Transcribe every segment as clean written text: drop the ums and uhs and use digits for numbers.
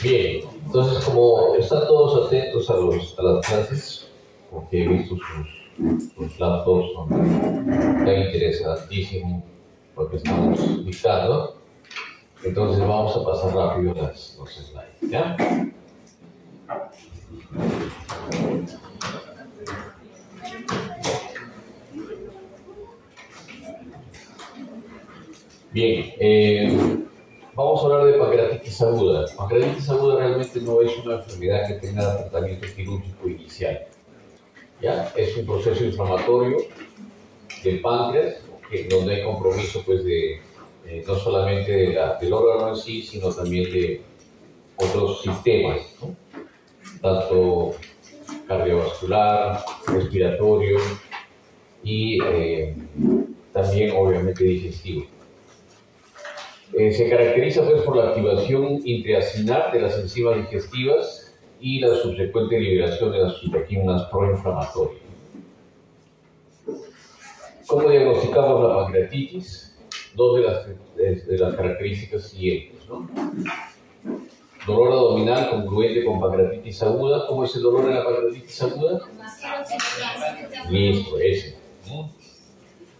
Bien, entonces como están todos atentos a las clases, porque he visto sus laptops, tan interesantísimo lo que estamos dictando, entonces vamos a pasar rápido los slides, ¿ya? Bien, vamos a hablar de pancreatitis aguda. Pancreatitis aguda realmente no es una enfermedad que tenga tratamiento quirúrgico inicial, ¿ya? Es un proceso inflamatorio del páncreas, donde hay compromiso pues, no solamente del órgano en sí, sino también de otros sistemas, ¿no? Tanto cardiovascular, respiratorio y también obviamente digestivo. Se caracteriza pues, por la activación intraacinar de las enzimas digestivas y la subsecuente liberación de las citoquinas proinflamatorias. ¿Cómo diagnosticamos la pancreatitis? Dos de las características siguientes, ¿no? Dolor abdominal congruente con pancreatitis aguda. ¿Cómo es el dolor en la pancreatitis aguda? Listo, ese.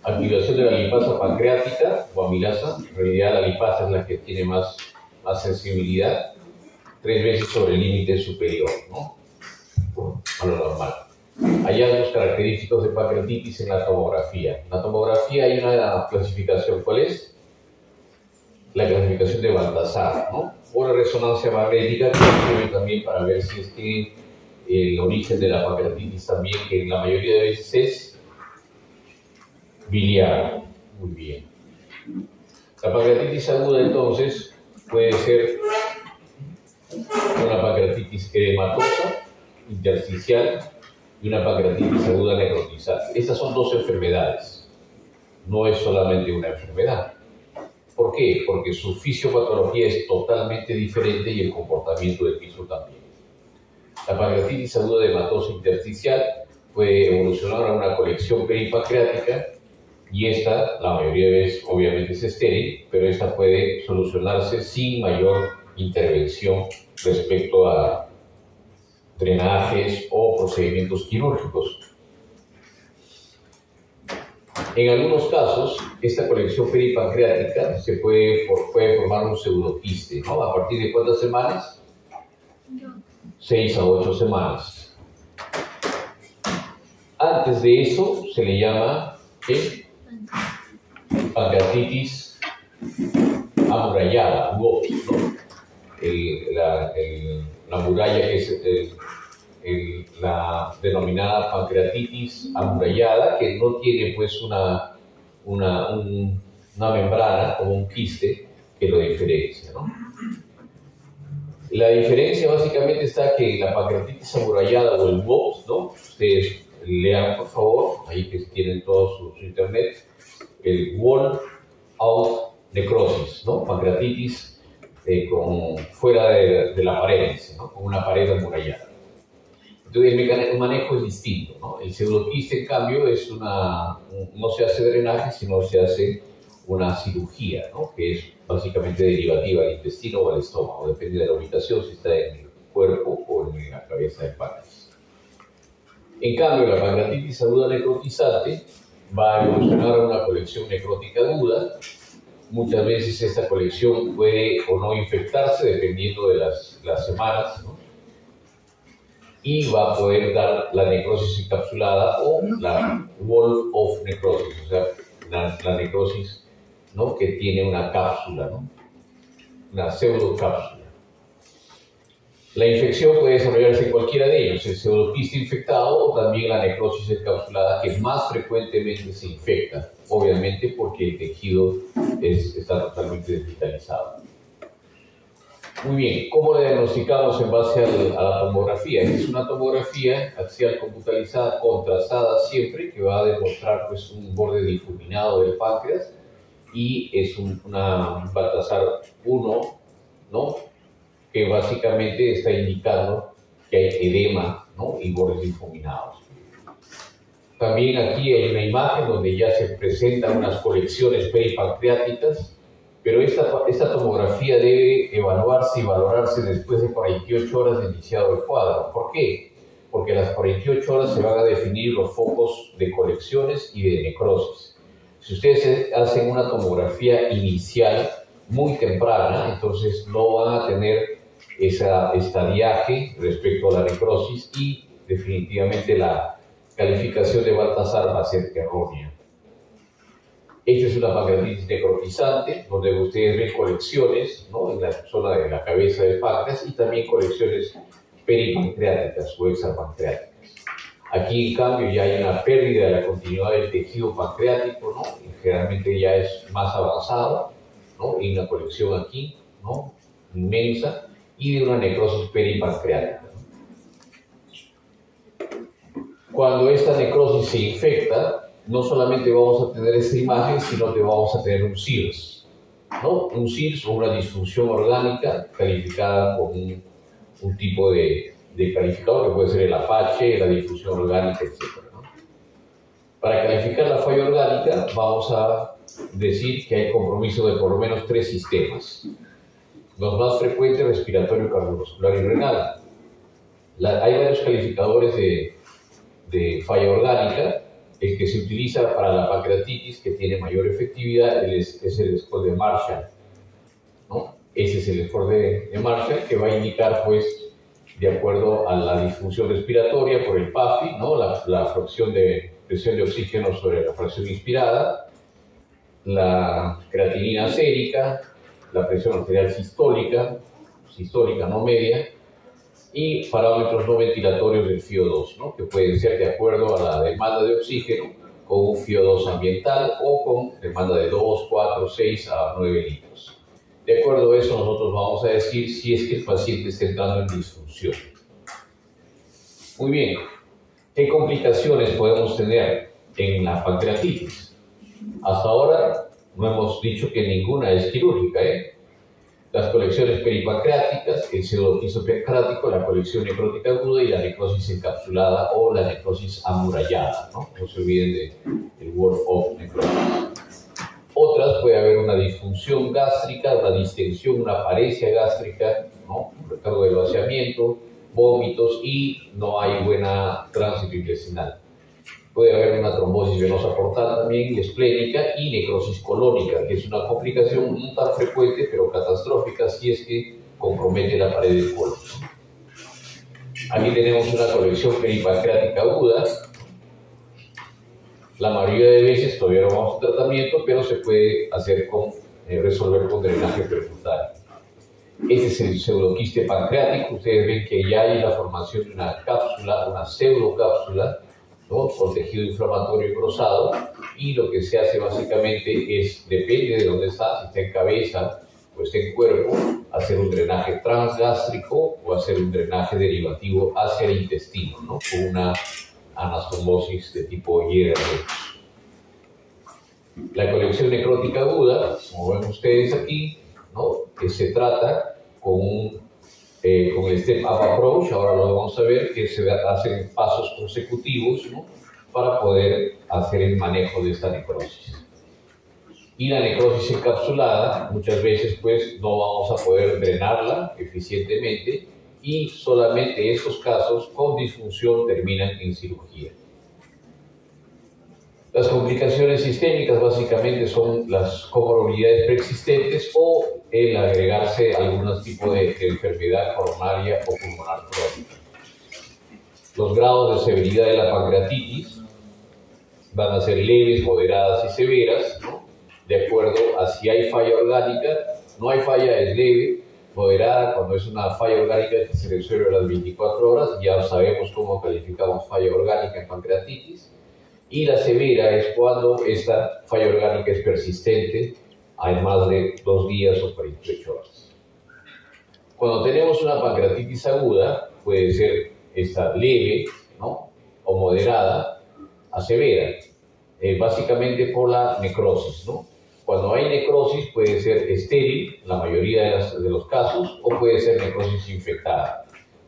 Activación de la lipasa pancreática o amilasa. En realidad la lipasa es la que tiene más sensibilidad, 3 veces sobre el límite superior, ¿no? A lo normal. Hallazgos característicos de pancreatitis en la tomografía. En la tomografía hay una clasificación. ¿Cuál es? La clasificación de Baltasar, ¿no? O la resonancia magnética, que sirve también para ver si es que el origen de la pancreatitis también, que en la mayoría de veces es biliar. Muy bien. La pancreatitis aguda, entonces, puede ser una pancreatitis edematosa, intersticial, y una pancreatitis aguda necrotizante. Estas son dos enfermedades, no es solamente una enfermedad. ¿Por qué? Porque su fisiopatología es totalmente diferente y el comportamiento del mismo también. La pancreatitis aguda edematosa intersticial puede evolucionar a una colección peripancreática y esta, la mayoría de veces, obviamente es estéril, pero esta puede solucionarse sin mayor intervención respecto a drenajes o procedimientos quirúrgicos. En algunos casos, esta colección peripancreática se puede formar un pseudoquiste, ¿no? ¿A partir de cuántas semanas? 6 a 8 semanas. Antes de eso se le llama pancreatitis amurallada, ¿no? La muralla que es la denominada pancreatitis amurallada, que no tiene pues una membrana como un quiste que lo diferencia, ¿no? La diferencia básicamente está que la pancreatitis amurallada o el WOPS, ¿no? Ustedes lean por favor, ahí que tienen todo su internet, el wall out necrosis, ¿no? Pancreatitis fuera de la pared, ¿no? Con una pared amurallada. Entonces el manejo es distinto, ¿no? El pseudoquiste, en cambio, no se hace drenaje, sino se hace una cirugía, ¿no? Que es básicamente derivativa al intestino o al estómago, depende de la ubicación, si está en el cuerpo o en la cabeza del páncreas. En cambio, la pancreatitis aguda necrotizante va a evolucionar a una colección necrótica aguda. Muchas veces esta colección puede o no infectarse dependiendo de las semanas, ¿no? Y va a poder dar la necrosis encapsulada o la wall of necrosis, o sea, la necrosis, ¿no? Que tiene una cápsula, ¿no? Una pseudocápsula. La infección puede desarrollarse en cualquiera de ellos, el pseudoquiste infectado o también la necrosis encapsulada, que más frecuentemente se infecta, obviamente porque el tejido está totalmente desvitalizado. Muy bien, ¿cómo la diagnosticamos en base a la tomografía? Es una tomografía axial computarizada, contrastada siempre, que va a demostrar pues, un borde difuminado del páncreas y es un Baltasar 1, ¿no? Que básicamente está indicando que hay edema, ¿no? Y bordes difuminados. También aquí hay una imagen donde ya se presentan unas colecciones peripancreáticas, pero esta tomografía debe evaluarse y valorarse después de 48 horas de iniciado el cuadro. ¿Por qué? Porque a las 48 horas se van a definir los focos de colecciones y de necrosis. Si ustedes hacen una tomografía inicial muy temprana, entonces no van a tener estadiaje respecto a la necrosis y definitivamente la calificación de Baltasar va a ser errónea. Esta es una pancreatitis necrotizante, donde ustedes ven colecciones, ¿no?, en la zona de la cabeza del páncreas y también colecciones peripancreáticas o extrapancreáticas. Aquí, en cambio, ya hay una pérdida de la continuidad del tejido pancreático, ¿no?, y generalmente ya es más avanzada, ¿no?, y una colección aquí, ¿no?, inmensa, y de una necrosis peripancreática. Cuando esta necrosis se infecta, no solamente vamos a tener esta imagen, sino que vamos a tener un CIRS, ¿no? Un CIRS o una disfunción orgánica calificada con un tipo de calificador que puede ser el Apache, la difusión orgánica, etc., ¿no? Para calificar la falla orgánica vamos a decir que hay compromiso de por lo menos 3 sistemas. Los más frecuentes: respiratorio, cardiovascular y renal. Hay varios calificadores de falla orgánica. El que se utiliza para la pancreatitis, que tiene mayor efectividad, es el score de Marshall, ¿no? Ese es el score de Marshall, que va a indicar, pues, de acuerdo a la disfunción respiratoria por el PAFI, ¿no?, la fracción de presión de oxígeno sobre la fracción inspirada, la creatinina sérica, la presión arterial sistólica no media, y parámetros no ventilatorios del FiO2, ¿no?, que pueden ser de acuerdo a la demanda de oxígeno con un FiO2 ambiental o con demanda de 2, 4, 6 a 9 litros. De acuerdo a eso, nosotros vamos a decir si es que el paciente está entrando en disfunción. Muy bien, ¿qué complicaciones podemos tener en la pancreatitis? Hasta ahora no hemos dicho que ninguna es quirúrgica, Las colecciones peripancreáticas, el pseudoquisto pancreático, la colección necrótica aguda y la necrosis encapsulada o la necrosis amurallada, ¿no? No se olviden del word of necrosis. Otras, puede haber una disfunción gástrica, una distensión, una paresia gástrica, ¿no?, un recargo de vaciamiento, vómitos, y no hay buena tránsito intestinal. Puede haber una trombosis venosa portal también, esplénica, y necrosis colónica, que es una complicación no tan frecuente, pero catastrófica si es que compromete la pared del colon. Aquí tenemos una colección peripancreática aguda. La mayoría de veces todavía no vamos a tratamiento, pero se puede hacer resolver con drenaje percutáneo. Este es el pseudoquiste pancreático. Ustedes ven que ya hay la formación de una cápsula, una pseudocápsula, ¿no?, con tejido inflamatorio engrosado, y lo que se hace básicamente es, depende de dónde está, si está en cabeza o está en cuerpo, hacer un drenaje transgástrico o hacer un drenaje derivativo hacia el intestino, ¿no?, con una anastomosis de tipo IRR. La colección necrótica aguda, como ven ustedes aquí, ¿no?, que se trata con el Step-Up Approach. Ahora lo vamos a ver, que se hacen pasos consecutivos, ¿no?, para poder hacer el manejo de esta necrosis. Y la necrosis encapsulada, muchas veces pues no vamos a poder drenarla eficientemente, y solamente estos casos con disfunción terminan en cirugía. Las complicaciones sistémicas básicamente son las comorbilidades preexistentes o el agregarse algún tipo de enfermedad coronaria o pulmonar crónica. Los grados de severidad de la pancreatitis van a ser leves, moderadas y severas, ¿no?, de acuerdo a si hay falla orgánica. No hay falla, es leve. Moderada, cuando es una falla orgánica que se resuelve a las 24 horas, ya sabemos cómo calificamos falla orgánica en pancreatitis. Y la severa es cuando esta falla orgánica es persistente, hay más de 2 días o 48 horas. Cuando tenemos una pancreatitis aguda, puede ser esta leve, ¿no?, o moderada a severa, básicamente por la necrosis, ¿no? Cuando hay necrosis puede ser estéril, la mayoría de los casos, o puede ser necrosis infectada.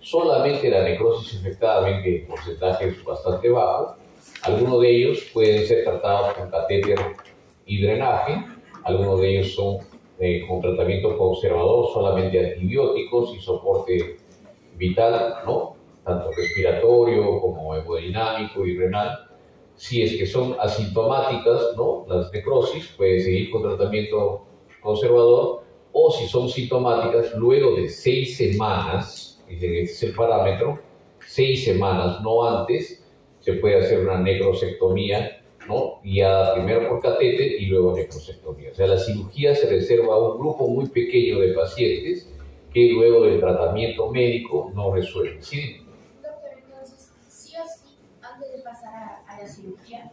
solamente la necrosis infectada, ven que el porcentaje es bastante bajo. Algunos de ellos pueden ser tratados con catéter y drenaje, algunos de ellos son con tratamiento conservador, solamente antibióticos y soporte vital, ¿no? Tanto respiratorio como hemodinámico y renal. Si es que son asintomáticas, ¿no? Las necrosis, puede seguir con tratamiento conservador, o si son sintomáticas, luego de 6 semanas, ese es el parámetro, 6 semanas, no antes, se puede hacer una necrosectomía, ¿no? Guiada primero por catéter y luego necrosectomía. O sea, la cirugía se reserva a un grupo muy pequeño de pacientes que luego del tratamiento médico no resuelven. ¿Sí? Doctor, entonces, sí o sí, antes de pasar a la cirugía,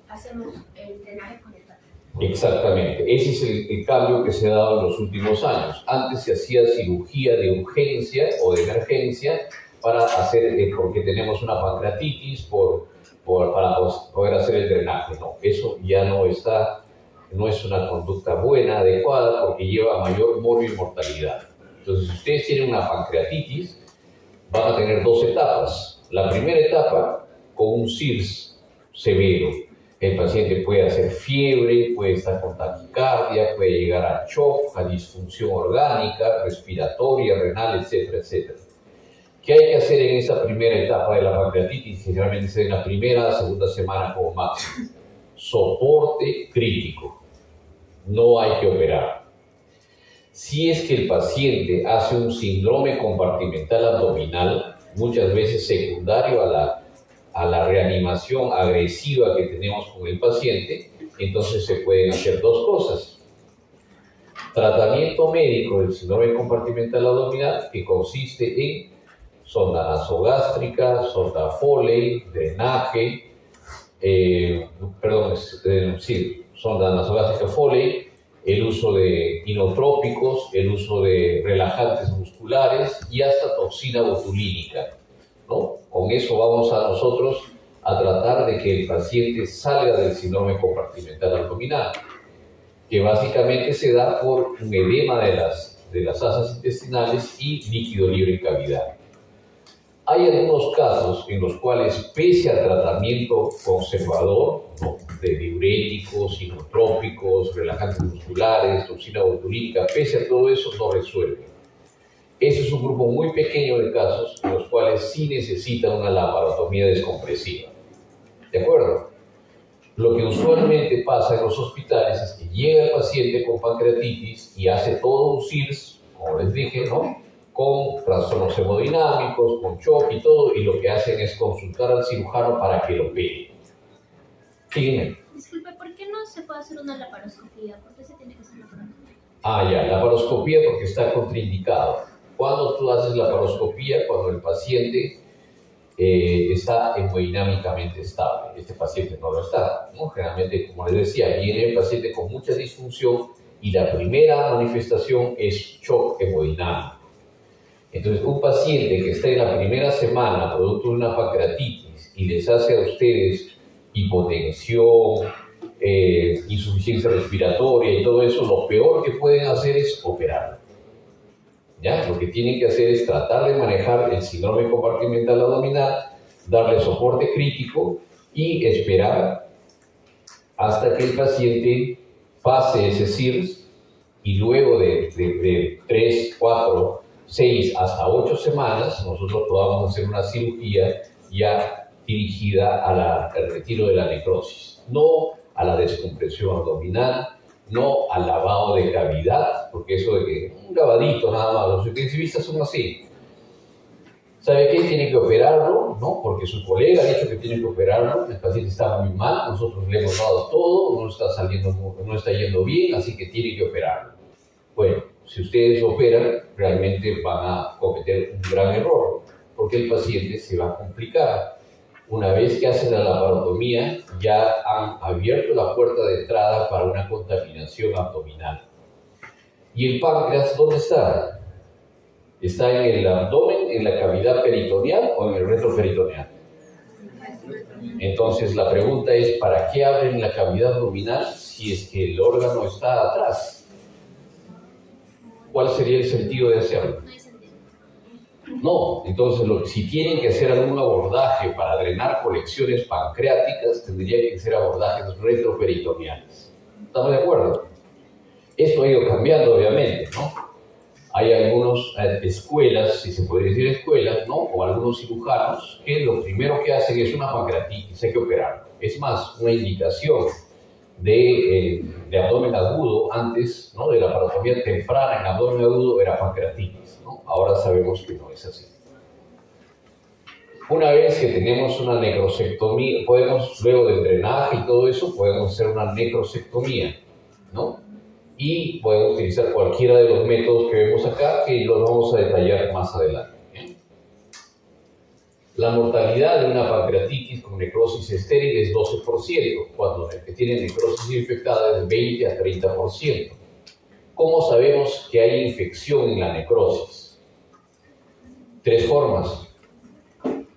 hacemos el drenaje con el catéter. Exactamente, ese es el cambio que se ha dado en los últimos años. Antes se hacía cirugía de urgencia o de emergencia para hacer, porque tenemos una pancreatitis, para poder hacer el drenaje. No, eso ya no está, no es una conducta buena, adecuada, porque lleva mayor morbo y mortalidad. Entonces, si ustedes tienen una pancreatitis, van a tener 2 etapas. La primera etapa, con un CIRS severo. El paciente puede hacer fiebre, puede estar con taquicardia, puede llegar a shock, a disfunción orgánica, respiratoria, renal, etcétera, etcétera. ¿Qué hay que hacer en esa primera etapa de la pancreatitis? Generalmente es en la primera, segunda semana como máximo. Soporte crítico. No hay que operar. Si es que el paciente hace un síndrome compartimental abdominal, muchas veces secundario a la reanimación agresiva que tenemos con el paciente, entonces se pueden hacer 2 cosas. Tratamiento médico del síndrome compartimental abdominal, que consiste en sonda nasogástrica, sonda Foley, drenaje, sonda nasogástrica Foley, el uso de inotrópicos, el uso de relajantes musculares y hasta toxina botulínica, ¿no? Con eso vamos a nosotros a tratar de que el paciente salga del síndrome compartimental abdominal, que básicamente se da por un edema de las asas intestinales y líquido libre en cavidad. Hay algunos casos en los cuales, pese al tratamiento conservador, ¿no?, de diuréticos, inotrópicos, relajantes musculares, toxina botulínica, pese a todo eso, no resuelve. Ese es un grupo muy pequeño de casos en los cuales sí necesita una laparotomía descompresiva. ¿De acuerdo? Lo que usualmente pasa en los hospitales es que llega el paciente con pancreatitis y hace todo un CIRS, como les dije, ¿no?, con trastornos hemodinámicos, con shock y todo, y lo que hacen es consultar al cirujano para que lo opere. Fíjense. Disculpe, ¿por qué no se puede hacer una laparoscopía? ¿Por qué se tiene que hacer laparoscopía? Ya, laparoscopía porque está contraindicado. Cuando tú haces laparoscopía, cuando el paciente está hemodinámicamente estable. Este paciente no lo está, ¿no? Generalmente, como les decía, viene el paciente con mucha disfunción y la primera manifestación es shock hemodinámico. Entonces, un paciente que está en la primera semana producto de una pancreatitis y les hace a ustedes hipotensión, insuficiencia respiratoria y todo eso, lo peor que pueden hacer es operarlo. ¿Ya? Lo que tienen que hacer es tratar de manejar el síndrome compartimental abdominal, darle soporte crítico y esperar hasta que el paciente pase ese CIRS, y luego de 3, 4, 6 hasta 8 semanas nosotros podamos hacer una cirugía ya dirigida al retiro de la necrosis, no a la descompresión abdominal, no al lavado de cavidad, porque eso de que un lavadito nada más, los intensivistas son así. ¿Sabe qué? Tiene que operarlo, ¿no? Porque su colega ha dicho que tiene que operarlo, el paciente está muy mal, nosotros le hemos dado todo, no está yendo bien, así que tiene que operarlo. Bueno, si ustedes operan, realmente van a cometer un gran error, porque el paciente se va a complicar. Una vez que hacen la laparotomía, ya han abierto la puerta de entrada para una contaminación abdominal. ¿Y el páncreas dónde está? ¿Está en el abdomen, en la cavidad peritoneal o en el retroperitoneal? Entonces la pregunta es, ¿para qué abren la cavidad abdominal si es que el órgano está atrás? ¿Cuál sería el sentido de hacerlo? No hay sentido. No, entonces si tienen que hacer algún abordaje para drenar colecciones pancreáticas, tendría que ser abordajes retroperitoneales. ¿Estamos de acuerdo? Esto ha ido cambiando, obviamente, ¿no? Hay algunas escuelas, si se podría decir escuelas, ¿no? O algunos cirujanos que lo primero que hacen es una pancreatitis, hay que operar. Es más, una indicación de abdomen agudo antes, ¿no? De la laparotomía temprana en abdomen agudo era pancreatitis, ¿no? Ahora sabemos que no es así. Una vez que tenemos una necrosectomía, luego del drenaje y todo eso, podemos hacer una necrosectomía, ¿no? Y podemos utilizar cualquiera de los métodos que vemos acá, que los vamos a detallar más adelante. ¿Bien? La mortalidad de una pancreatitis con necrosis estéril es 12%, cuando el que tiene necrosis infectada es 20 a 30%. ¿Cómo sabemos que hay infección en la necrosis? 3 formas.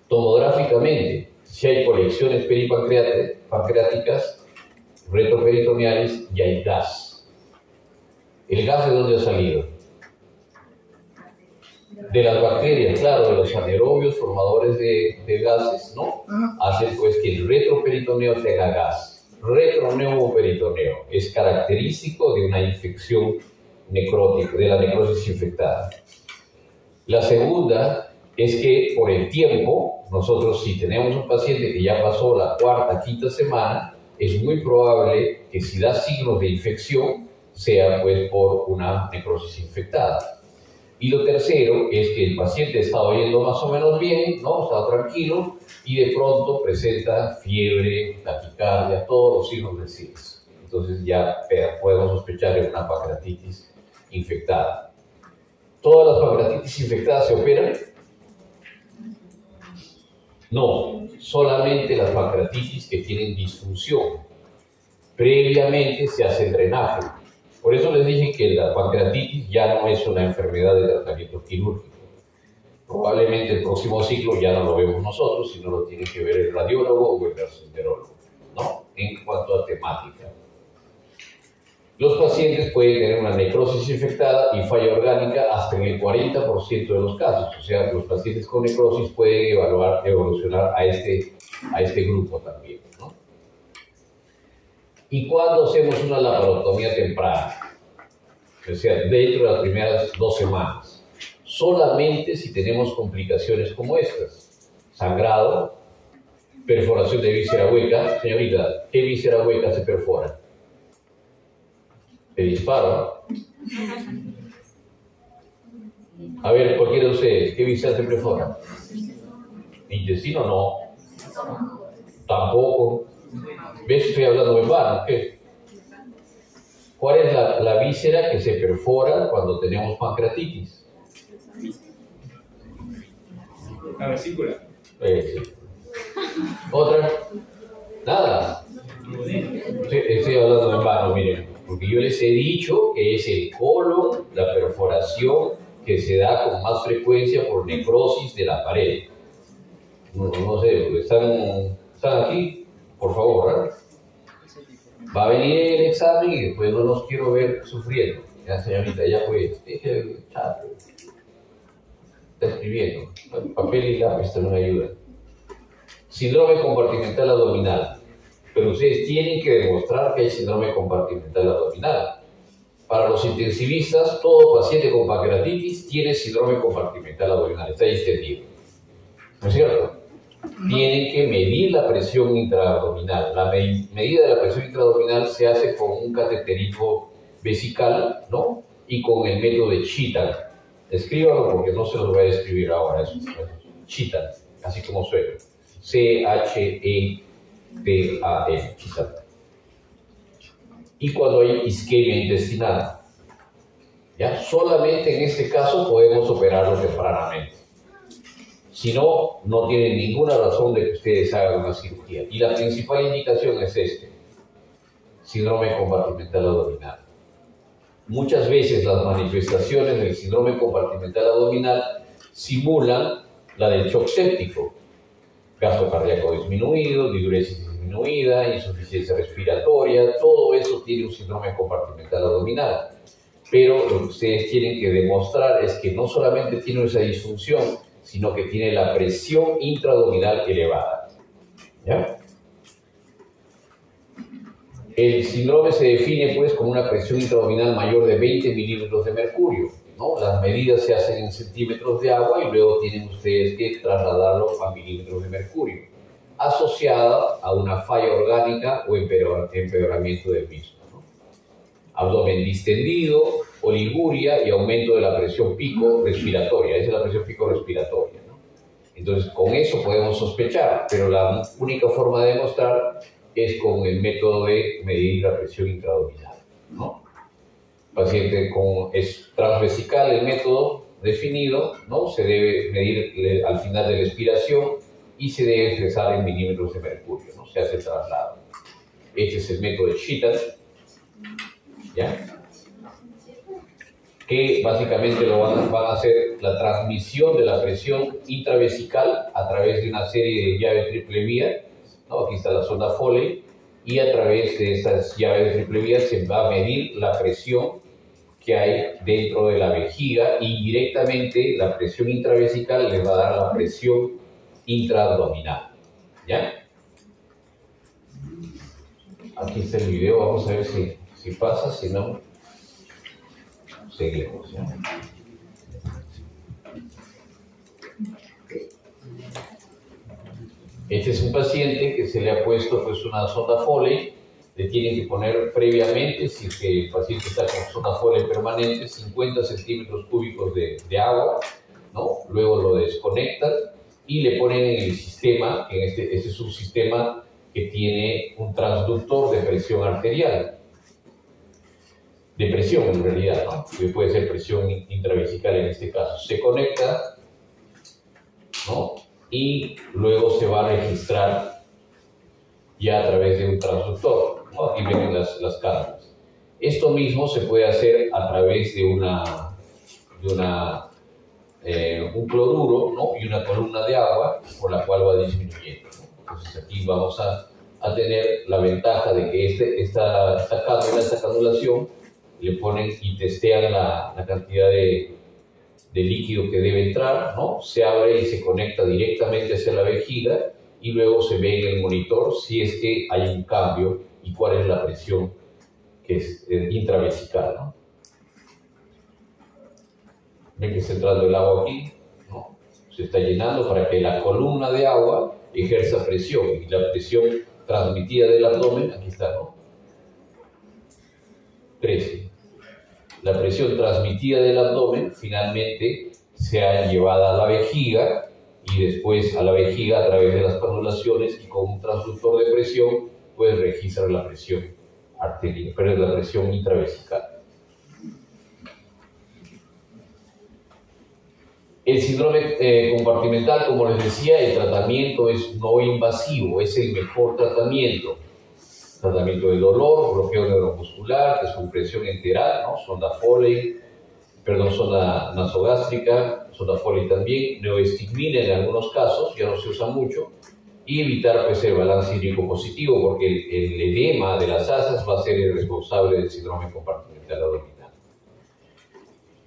Tomográficamente, si hay colecciones peripancreáticas, retroperitoneales y hay gas. ¿El gas de dónde ha salido? De las bacterias, claro, de los anaerobios formadores de gases, ¿no? Hacen pues que el retroperitoneo tenga gas. Retroneuroperitoneo es característico de una infección necrótica, de la necrosis infectada. La segunda es que por el tiempo, nosotros si tenemos un paciente que ya pasó la cuarta, quinta semana, es muy probable que si da signos de infección, sea pues por una necrosis infectada. Y lo tercero es que el paciente estaba yendo más o menos bien, ¿no? Estaba tranquilo y de pronto presenta fiebre, taquicardia, todos los signos del SIDS. Entonces ya podemos sospechar de una pancreatitis infectada. ¿Todas las pancreatitis infectadas se operan? No, solamente las pancreatitis que tienen disfunción. Previamente se hace el drenaje. Por eso les dije que la pancreatitis ya no es una enfermedad de tratamiento quirúrgico. Probablemente el próximo ciclo ya no lo vemos nosotros, sino lo tiene que ver el radiólogo o el gastroenterólogo, ¿no? En cuanto a temática. Los pacientes pueden tener una necrosis infectada y falla orgánica hasta en el 40% de los casos. O sea, los pacientes con necrosis pueden evolucionar a este grupo también, ¿no? ¿Y cuándo hacemos una laparotomía temprana? O sea, dentro de las primeras 2 semanas. Solamente si tenemos complicaciones como estas. Sangrado, perforación de víscera hueca. Señorita, ¿qué víscera hueca se perfora? ¿Se dispara? A ver, cualquiera de ustedes, ¿qué víscera se perfora? ¿Intestino? No. Tampoco. ¿Ves? Estoy hablando en vano. ¿Qué? ¿Cuál es la víscera que se perfora cuando tenemos pancreatitis? La vesícula. ¿Otra? Nada. Estoy hablando en vano, miren. Porque yo les he dicho que es el colon, la perforación que se da con más frecuencia por necrosis de la pared. No sé, porque están aquí. Por favor, ¿eh? Va a venir el examen y después no los quiero ver sufriendo. Ya, señorita, ya pues, deje el chat. Está escribiendo. Papel y lápiz también ayuda. Síndrome compartimental abdominal. Pero ustedes tienen que demostrar que hay síndrome compartimental abdominal. Para los intensivistas, todo paciente con pancreatitis tiene síndrome compartimental abdominal. Está entendido. ¿No es cierto? Tienen que medir la presión intraabdominal. La medida de la presión intraabdominal se hace con un cateterismo vesical, ¿no? Y con el método de Cheatham. Escríbalo porque no se los voy a escribir ahora. Eso. Cheatham, así como suena. C-H-E-T-A-M, Cheatham. Y cuando hay isquemia intestinal, ¿ya? Solamente en este caso podemos operarlo tempranamente. Si no, no tienen ninguna razón de que ustedes hagan una cirugía. Y la principal indicación es síndrome compartimental abdominal. Muchas veces las manifestaciones del síndrome compartimental abdominal simulan la del shock séptico. Gasto cardíaco disminuido, diuresis disminuida, insuficiencia respiratoria, todo eso tiene un síndrome compartimental abdominal. Pero lo que ustedes tienen que demostrar es que no solamente tiene esa disfunción, sino que tiene la presión intraabdominal elevada. ¿Ya? El síndrome se define pues como una presión intraabdominal mayor de 20 milímetros de mercurio, ¿no? Las medidas se hacen en centímetros de agua y luego tienen ustedes que trasladarlo a milímetros de mercurio, asociada a una falla orgánica o empeoramiento del mismo, ¿no? Abdomen distendido, oliguria y aumento de la presión pico respiratoria. Esa es la presión pico respiratoria, ¿no? Entonces, con eso podemos sospechar, pero la única forma de demostrar es con el método de medir la presión intraabdominal, ¿no? Paciente es transvesical el método definido, ¿no? Se debe medir al final de la expiración y se debe expresar en milímetros de mercurio, ¿no? Se hace el traslado. Este es el método de Schittel, ¿ya? Que básicamente van a hacer la transmisión de la presión intravesical a través de una serie de llaves triple vía, ¿no? Aquí está la sonda Foley, y a través de estas llaves de triple vía se va a medir la presión que hay dentro de la vejiga y directamente la presión intravesical les va a dar la presión intraabdominal. ¿Ya? Aquí está el video, vamos a ver si pasa, si no, seguimos. ¿Ya? Este es un paciente que se le ha puesto pues una sonda Foley. Le tienen que poner previamente, si es que el paciente está con sonda Foley permanente, 50 centímetros cúbicos de agua, ¿no? Luego lo desconectan y le ponen en el sistema, este es un sistema que tiene un transductor de presión arterial. De presión en realidad, ¿no? Que puede ser presión intravesical en este caso. Se conecta, ¿no? Y luego se va a registrar ya a través de un transductor, ¿no? Aquí ven las cámaras. Esto mismo se puede hacer a través de un cloruro, ¿no? Y una columna de agua por la cual va disminuyendo, ¿no? Entonces aquí vamos a tener la ventaja de que esta canulación le ponen y testean la cantidad de líquido que debe entrar, ¿no? Se abre y se conecta directamente hacia la vejiga y luego se ve en el monitor si es que hay un cambio y cuál es la presión que es intravesical, ¿no? Ven que está entrando el agua aquí, ¿no? Se está llenando para que la columna de agua ejerza presión y la presión transmitida del abdomen, aquí está, ¿no? 13. La presión transmitida del abdomen finalmente sea llevada a la vejiga y después a la vejiga a través de las canulaciones y con un transductor de presión puede registrar la presión arterial, pero la presión intravesical. El síndrome compartimental, como les decía, el tratamiento es no invasivo, es el mejor tratamiento. Tratamiento del dolor, bloqueo neuromuscular, descompresión enteral, ¿no? Sonda Foley, sonda nasogástrica, sonda Foley también, neoestigmina en algunos casos, ya no se usa mucho, y evitar pues, el balance hídrico positivo, porque el edema de las asas va a ser el responsable del síndrome compartimental abdominal.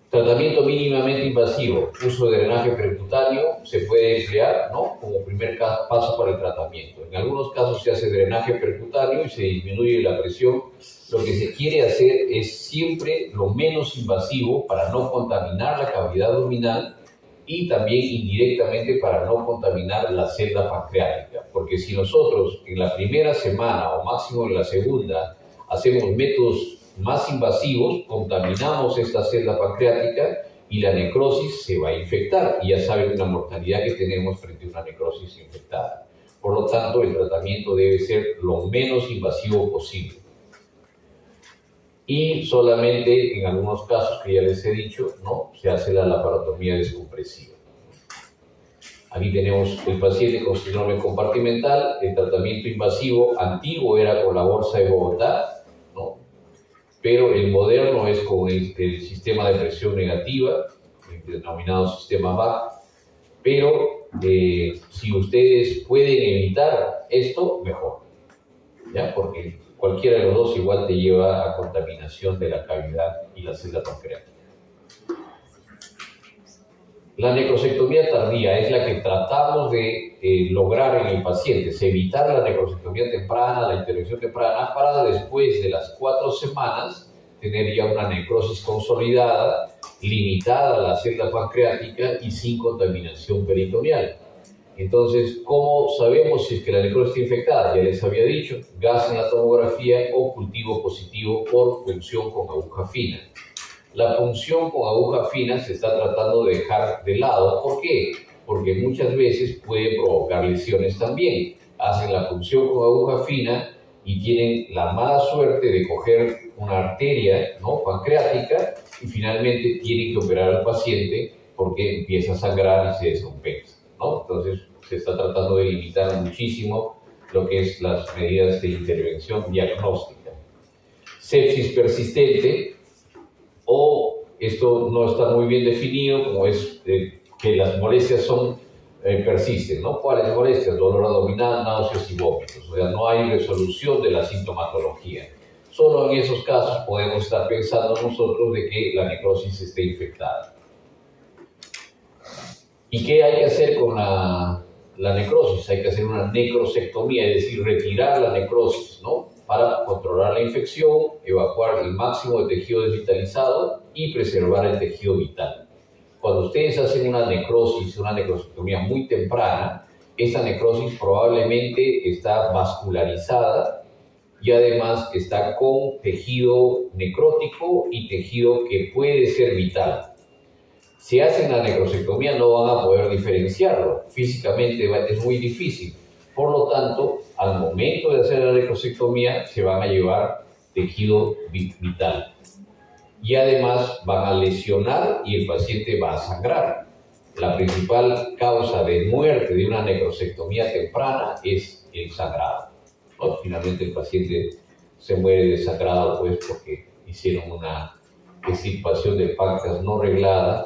Tratamiento mínimamente invasivo, uso de drenaje percutáneo se puede emplear, ¿no? Como primer paso para el tratamiento. En algunos casos se hace drenaje percutáneo y se disminuye la presión. Lo que se quiere hacer es siempre lo menos invasivo para no contaminar la cavidad abdominal y también indirectamente para no contaminar la celda pancreática. Porque si nosotros en la primera semana o máximo en la segunda hacemos métodos más invasivos, contaminamos esta celda pancreática y la necrosis se va a infectar. Y ya saben la mortalidad que tenemos frente a una necrosis infectada. Por lo tanto, el tratamiento debe ser lo menos invasivo posible. Y solamente en algunos casos que ya les he dicho, ¿no? Se hace la laparotomía descompresiva. Aquí tenemos el paciente con síndrome compartimental. El tratamiento invasivo antiguo era con la bolsa de Bogotá, ¿no? Pero el moderno es con el sistema de presión negativa, el denominado sistema BAC. Pero si ustedes pueden evitar esto, mejor, ¿ya? Porque cualquiera de los dos igual te lleva a contaminación de la cavidad y la celda pancreática. La necrosectomía tardía es la que tratamos de lograr en el paciente, es evitar la necrosectomía temprana, la intervención temprana, para después de las 4 semanas tener ya una necrosis consolidada, limitada a la celda pancreática y sin contaminación peritoneal. Entonces, ¿cómo sabemos si es que la necrosis está infectada? Ya les había dicho, gas en la tomografía o cultivo positivo por punción con aguja fina. La punción con aguja fina se está tratando de dejar de lado. ¿Por qué? Porque muchas veces puede provocar lesiones también. Hacen la punción con aguja fina y tienen la mala suerte de coger una arteria, ¿no?, pancreática, y finalmente tienen que operar al paciente porque empieza a sangrar y se descompensa, ¿no? Entonces se está tratando de limitar muchísimo lo que es las medidas de intervención diagnóstica. Sepsis persistente, o esto no está muy bien definido, como es que las molestias persisten, ¿no? ¿Cuáles molestias? Dolor abdominal, náuseas y vómitos. O sea, no hay resolución de la sintomatología. Solo en esos casos podemos estar pensando nosotros de que la necrosis esté infectada. ¿Y qué hay que hacer con la necrosis? Hay que hacer una necrosectomía, es decir, retirar la necrosis, ¿no?, para controlar la infección, evacuar el máximo de tejido desvitalizado y preservar el tejido vital. Cuando ustedes hacen una necrosectomía muy temprana, esta necrosis probablemente está vascularizada y además está con tejido necrótico y tejido que puede ser vital. Si hacen la necrosectomía no van a poder diferenciarlo, físicamente es muy difícil. Por lo tanto, al momento de hacer la necrosectomía se van a llevar tejido vital. Y además van a lesionar y el paciente va a sangrar. La principal causa de muerte de una necrosectomía temprana es el sangrado, ¿no? Finalmente el paciente se muere desangrado pues porque hicieron una extirpación de páncreas no reglada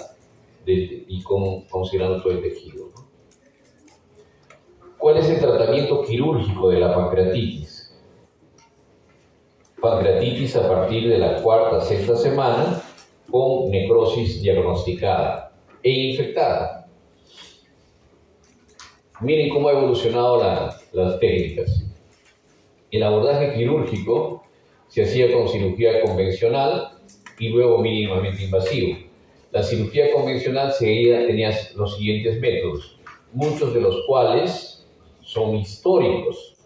y considerando todo el tejido, ¿no? ¿Cuál es el tratamiento quirúrgico de la pancreatitis? Pancreatitis a partir de la 4ª, 6ª semana con necrosis diagnosticada e infectada. Miren cómo ha evolucionado las técnicas. El abordaje quirúrgico se hacía con cirugía convencional y luego mínimamente invasivo. La cirugía convencional tenía los siguientes métodos, muchos de los cuales son históricos,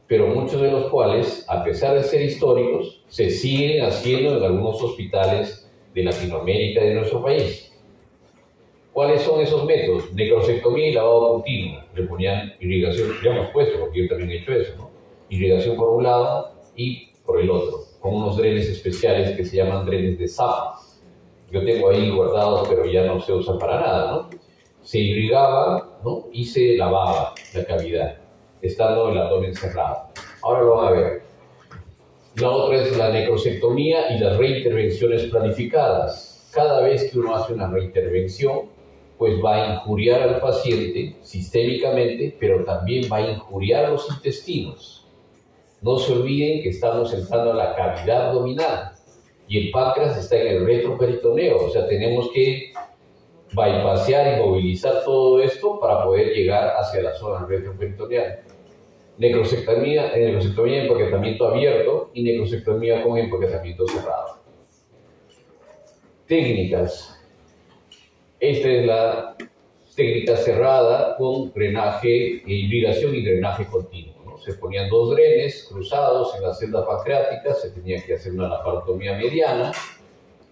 pero muchos de los cuales, a pesar de ser históricos, se siguen haciendo en algunos hospitales de Latinoamérica y de nuestro país. ¿Cuáles son esos métodos? Necrosectomía y lavado continuo. Le ponían irrigación, ya hemos puesto, porque yo también he hecho eso, ¿no? Irrigación por un lado y por el otro, con unos drenes especiales que se llaman drenes de Zapa. Yo tengo ahí guardados, pero ya no se usan para nada, ¿no? Se irrigaba, ¿no?, y se lavaba la cavidad, estando el abdomen cerrado. Ahora lo van a ver. La otra es la necrosectomía y las reintervenciones planificadas. Cada vez que uno hace una reintervención, pues va a injuriar al paciente sistémicamente, pero también va a injuriar los intestinos. No se olviden que estamos entrando a la cavidad abdominal y el páncreas está en el retroperitoneo, o sea, tenemos que bypassear y movilizar todo esto para poder llegar hacia la zona retroperitoneal. Necrosectomía en empaquetamiento abierto y necrosectomía con empaquetamiento cerrado. Técnicas. Esta es la técnica cerrada con drenaje, irrigación y drenaje continuo, ¿no? Se ponían 2 drenes cruzados en la celda pancreática, se tenía que hacer una laparotomía mediana,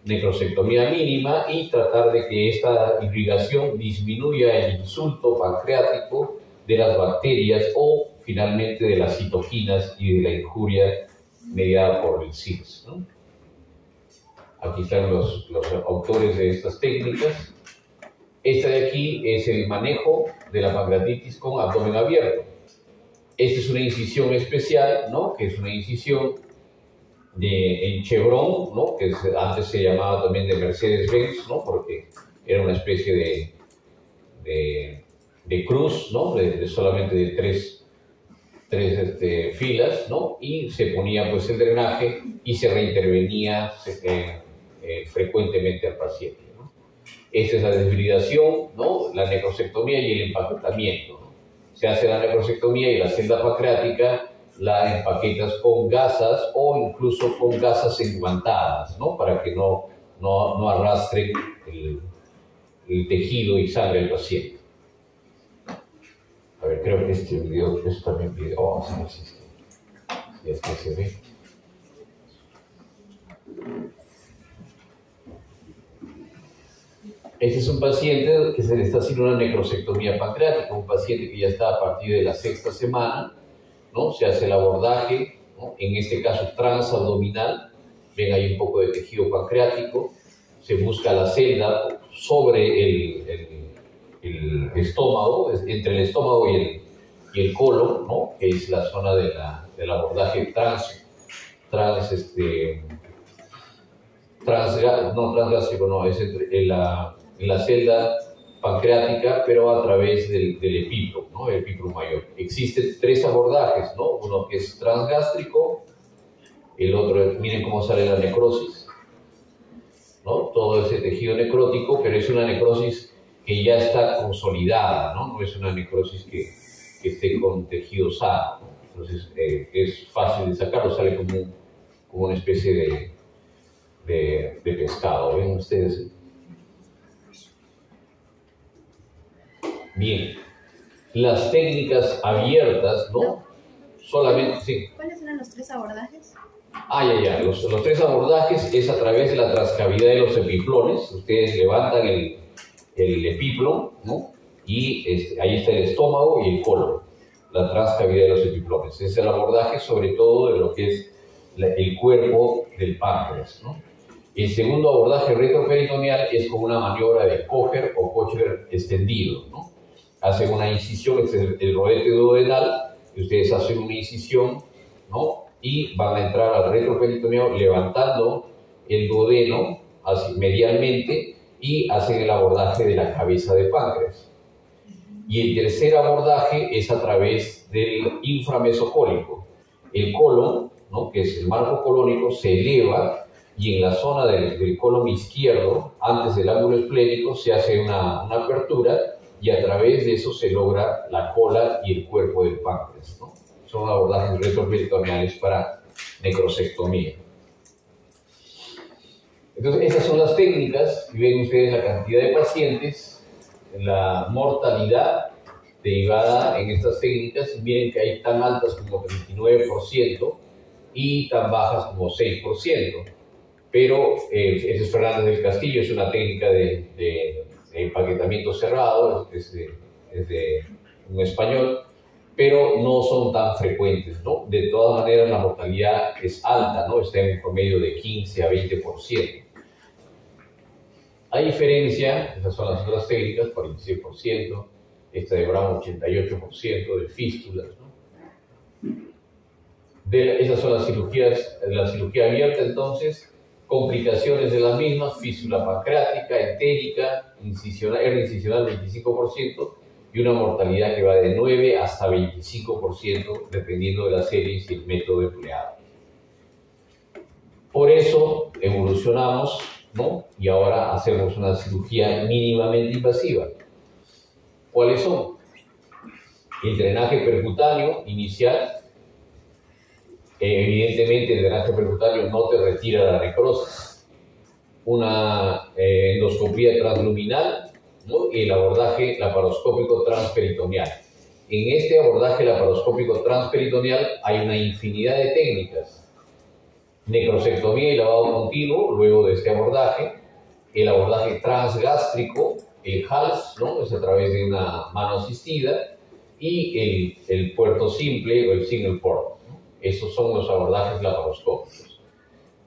necrosectomía mínima y tratar de que esta irrigación disminuya el insulto pancreático de las bacterias o finalmente de las citoquinas y de la injuria mediada por el SIRS, ¿no? Aquí están los autores de estas técnicas. Esta de aquí es el manejo de la pancreatitis con abdomen abierto. Esta es una incisión especial, ¿no?, que es una incisión en chevron, ¿no?, que antes se llamaba también de Mercedes-Benz, ¿no?, porque era una especie de cruz, ¿no?, solamente de tres filas, ¿no?, y se ponía pues el drenaje y se reintervenía frecuentemente al paciente, ¿no? Esta es la deshibridación, ¿no? La necrosectomía y el empaquetamiento, ¿no? Se hace la necrosectomía y la celda pancreática la empaquetas con gasas o incluso con gasas enguantadas, ¿no? Para que no arrastre el tejido y sangre del paciente. A ver, creo que este video, esto también video, vamos a ver si es que se ve. Este es un paciente que se le está haciendo una necrosectomía pancreática, un paciente que ya está a partir de la 6ª semana, ¿no? Se hace el abordaje, ¿no? En este caso transabdominal, ven ahí un poco de tejido pancreático, se busca la celda sobre el estómago, entre el estómago y el colon, ¿no? Que es la zona del abordaje transgástrico, no, es en la celda pancreática, pero a través del epiplo, ¿no? El epiplo mayor. Existen 3 abordajes, ¿no? Uno que es transgástrico, el otro, miren cómo sale la necrosis, ¿no? Todo ese tejido necrótico, pero es una necrosis que ya está consolidada, ¿no? No es una necrosis que esté con tejido sano, ¿no? Entonces es fácil de sacarlo, sale como una especie de pescado, ¿ven ustedes? Bien, las técnicas abiertas, ¿no? Solamente, sí. ¿Cuáles eran los 3 abordajes? Ya. Los 3 abordajes es a través de la transcavidad de los epiplones. Ustedes levantan el epiplo, ¿no? Y ahí está el estómago y el colon, la transcavidad de los epiplones. Es el abordaje sobre todo de lo que es el cuerpo del páncreas, ¿no? El segundo abordaje retroperitoneal es como una maniobra de Kocher o Kocher extendido, ¿no? Hacen una incisión, este es el rodete duodenal, y ustedes hacen una incisión, ¿no? Y van a entrar al retroperitoneal levantando el duodeno así, medialmente, y hacen el abordaje de la cabeza de páncreas. Y el tercer abordaje es a través del inframesocólico. El colon, ¿no? Que es el marco colónico, se eleva y en la zona del colon izquierdo, antes del ángulo esplénico, se hace una apertura y a través de eso se logra la cola y el cuerpo del páncreas, ¿no? Son abordajes retroperitoneales para necrosectomía. Entonces, esas son las técnicas, y ven ustedes la cantidad de pacientes, la mortalidad derivada en estas técnicas, y miren que hay tan altas como 29% y tan bajas como 6%. Pero ese es Fernández del Castillo, es una técnica de empaquetamiento cerrado, es de un español, pero no son tan frecuentes, ¿no? De todas maneras, la mortalidad es alta, ¿no? Está en un promedio de 15 a 20%. Hay diferencia, esas son las otras técnicas, 46%, esta de Brown 88% de fístulas, ¿no? Esas son las cirugías, la cirugía abierta, entonces, complicaciones de las mismas, fístula pancreática, entérica, hernia incisional 25% y una mortalidad que va de 9 hasta 25% dependiendo de la serie y el método empleado. Por eso evolucionamos, ¿no? Y ahora hacemos una cirugía mínimamente invasiva. ¿Cuáles son? El drenaje percutáneo inicial. Evidentemente el drenaje percutáneo no te retira la necrosis. Una endoscopía transluminal, ¿no? Y el abordaje laparoscópico transperitoneal. En este abordaje laparoscópico transperitoneal hay una infinidad de técnicas. Necrosectomía y lavado continuo, luego de este abordaje. El abordaje transgástrico, el HALS, ¿no? Es a través de una mano asistida. Y el puerto simple o el single port. Esos son los abordajes laparoscópicos.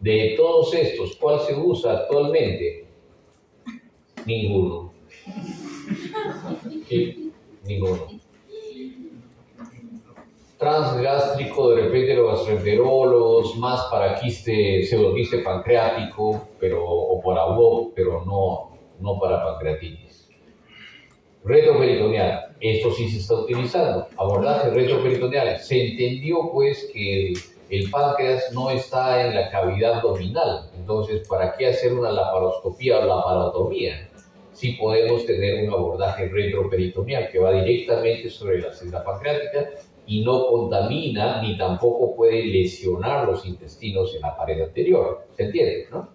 De todos estos, ¿cuál se usa actualmente? Ninguno. ¿Sí? Ninguno. Transgástrico, de repente los gastroenterólogos, más para pseudoquiste pancreático, o para UOP, pero no para pancreatitis. Retroperitoneal, esto sí se está utilizando, abordaje retroperitoneal. Se entendió pues que el páncreas no está en la cavidad abdominal, entonces ¿para qué hacer una laparoscopía o laparotomía? sí podemos tener un abordaje retroperitoneal que va directamente sobre la celda pancreática y no contamina ni tampoco puede lesionar los intestinos en la pared anterior. ¿Se entiende, no?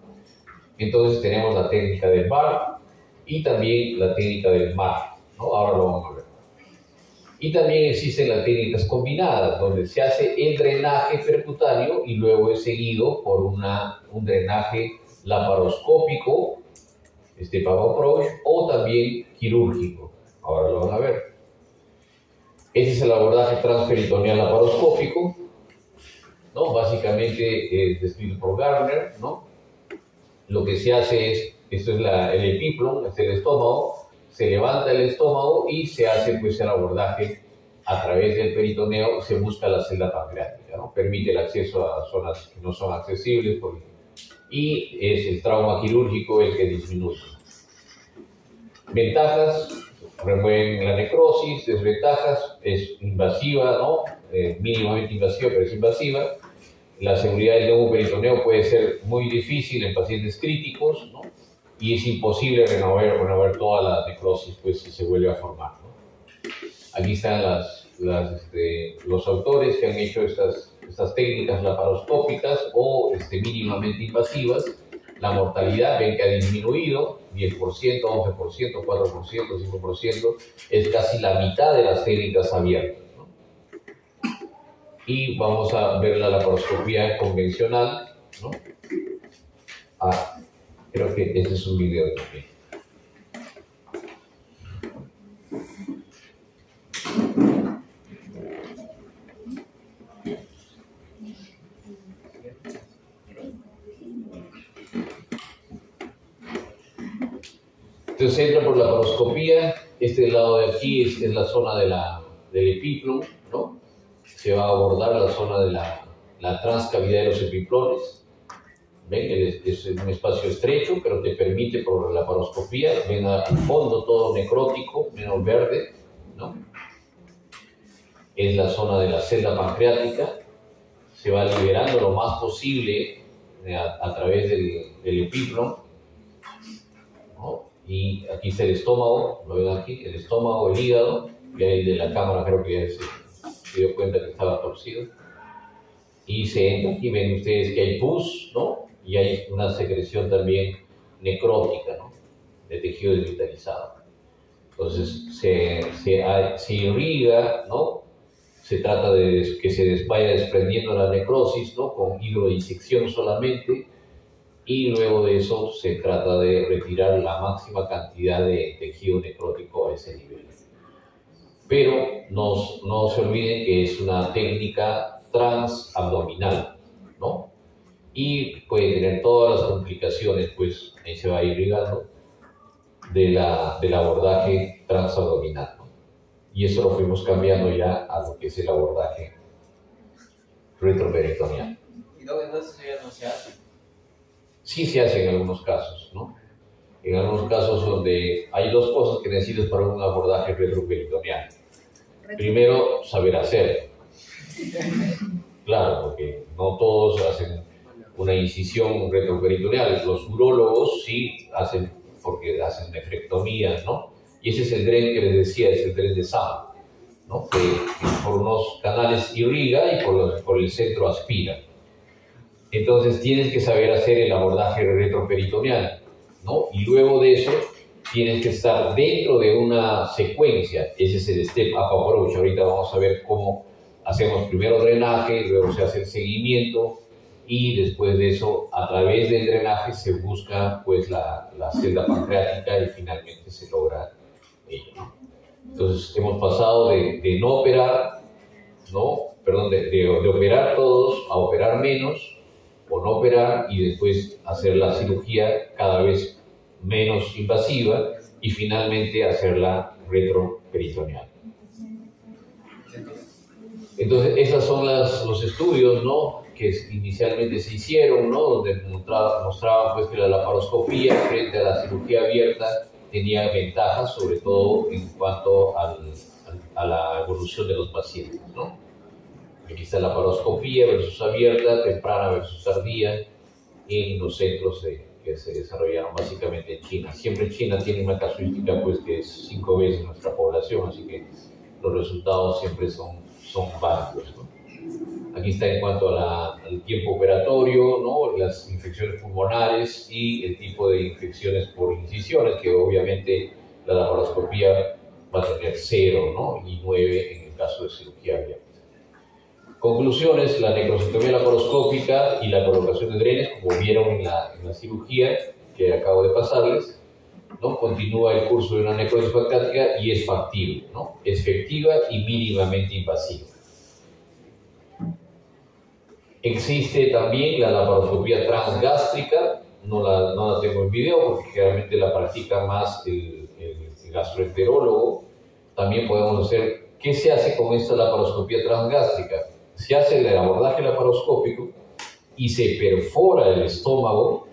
Entonces tenemos la técnica del bar y también la técnica del MAR, ¿no? Ahora lo vamos a ver. Y también existen las técnicas combinadas, donde se hace el drenaje percutáneo y luego es seguido por un drenaje laparoscópico, PAP approach, o también quirúrgico. Ahora lo van a ver. Ese es el abordaje transperitoneal laparoscópico, ¿no? Básicamente descrito por Gardner, ¿no? Lo que se hace es, esto es el epiplon, es el estómago, se levanta el estómago y se hace pues el abordaje a través del peritoneo, se busca la celda pancreática, ¿no? Permite el acceso a zonas que no son accesibles y es el trauma quirúrgico el que disminuye. Ventajas: remueven la necrosis. Desventajas: es invasiva, ¿no? Mínimamente invasiva, pero es invasiva. La seguridad del neumoperitoneo puede ser muy difícil en pacientes críticos, ¿no? Y es imposible renovar toda la necrosis pues, si se vuelve a formar, ¿no? Aquí están los autores que han hecho estas técnicas laparoscópicas o mínimamente invasivas. La mortalidad, ven que ha disminuido 10%, 11%, 4%, 5%, es casi la mitad de las técnicas abiertas, ¿no? Y vamos a ver la laparoscopía convencional, ¿no? Creo que este es un video también. Entonces entra por la laparoscopía. Este lado de aquí es la zona del epiplon, ¿no? Se va a abordar la zona de la transcavidad de los epiplones. ¿Ven? Es un espacio estrecho, pero te permite por la laparoscopía. Ven al fondo todo necrótico, menos verde, ¿no? Es la zona de la celda pancreática. Se va liberando lo más posible a través del epiplon, ¿no? Y aquí está el estómago, lo ven aquí, el estómago, el hígado, y ahí de la cámara creo que ya se dio cuenta que estaba torcido. Y se entra aquí, ven ustedes que hay pus, ¿no? Y hay una secreción también necrótica, ¿no? De tejido desvitalizado. Entonces se irriga, ¿no? Se trata de que se vaya desprendiendo la necrosis, ¿no? Con hidrodisección solamente. Y luego de eso se trata de retirar la máxima cantidad de tejido necrótico a ese nivel. Pero no se olviden que es una técnica transabdominal, ¿no? Y puede tener todas las complicaciones, pues ahí se va irrigando, del abordaje transabdominal, ¿no? Y eso lo fuimos cambiando ya a lo que es el abordaje retroperitoneal. ¿Y dónde eso ya no se hace? Sí se hace en algunos casos, ¿no? En algunos casos donde hay dos cosas que necesitas para un abordaje retroperitoneal. Primero, saber hacer. Claro, porque no todos hacen una incisión retroperitoneal. Los urólogos sí hacen, porque hacen nefrectomías, ¿no? Y ese es el dren que les decía, es el dren de Sam, ¿no? Que por unos canales irriga y por el centro aspira. Entonces tienes que saber hacer el abordaje retroperitoneal, ¿no? Y luego de eso tienes que estar dentro de una secuencia. Ese es el step up approach. Ahorita vamos a ver cómo hacemos primero drenaje, luego se hace el seguimiento y después de eso, a través del drenaje se busca pues la celda pancreática y finalmente se logra ello. Entonces hemos pasado de no operar, de operar todos a operar menos, o no operar y después hacer la cirugía cada vez menos invasiva y finalmente hacerla retroperitoneal. Entonces, esos son los estudios, ¿no?, que inicialmente se hicieron, ¿no?, donde mostraban pues, que la laparoscopía frente a la cirugía abierta tenía ventajas, sobre todo en cuanto a la evolución de los pacientes, ¿no? Aquí está la laparoscopía versus abierta, temprana versus tardía, en los centros que que se desarrollaron básicamente en China. Siempre China tiene una casuística pues que es 5 veces nuestra población, así que los resultados siempre son válidos, ¿no? Aquí está en cuanto al tiempo operatorio, ¿no? Las infecciones pulmonares y el tipo de infecciones por incisiones, que obviamente la laparoscopía va a tener 0, ¿no? Y 9 en el caso de cirugía abierta. Conclusiones: la necrosectomía laparoscópica y la colocación de drenes, como vieron en la cirugía que acabo de pasarles, ¿no? Continúa el curso de una necrosis pancreática y es factible, ¿no? Efectiva y mínimamente invasiva. Existe también la laparoscopía transgástrica, no la tengo en video porque generalmente la practica más el gastroenterólogo. También podemos hacer, ¿qué se hace con esta laparoscopía transgástrica? Se hace el abordaje laparoscópico y se perfora el estómago,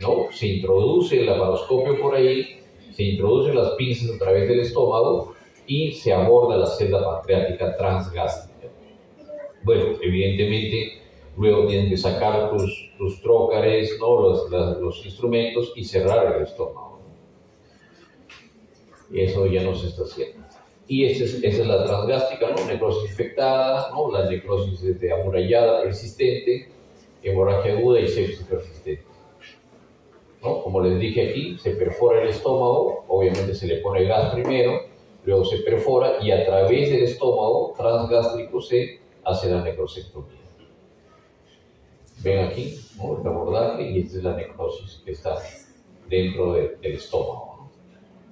¿no? Se introduce el laparoscopio por ahí, se introducen las pinzas a través del estómago y se aborda la celda pancreática transgástrica. Bueno, evidentemente luego tienen que sacar tus trócares, ¿no? los instrumentos y cerrar el estómago. Y eso ya no se está haciendo. Y esa es la transgástrica, ¿no? Necrosis infectada, ¿no? La necrosis amurallada persistente, hemorragia aguda y sepsis persistente, ¿no? Como les dije aquí, se perfora el estómago, obviamente se le pone gas primero, luego se perfora y a través del estómago transgástrico se hace la necrosectomía. Ven aquí, ¿no? El abordaje, y esta es la necrosis que está dentro del estómago, ¿no?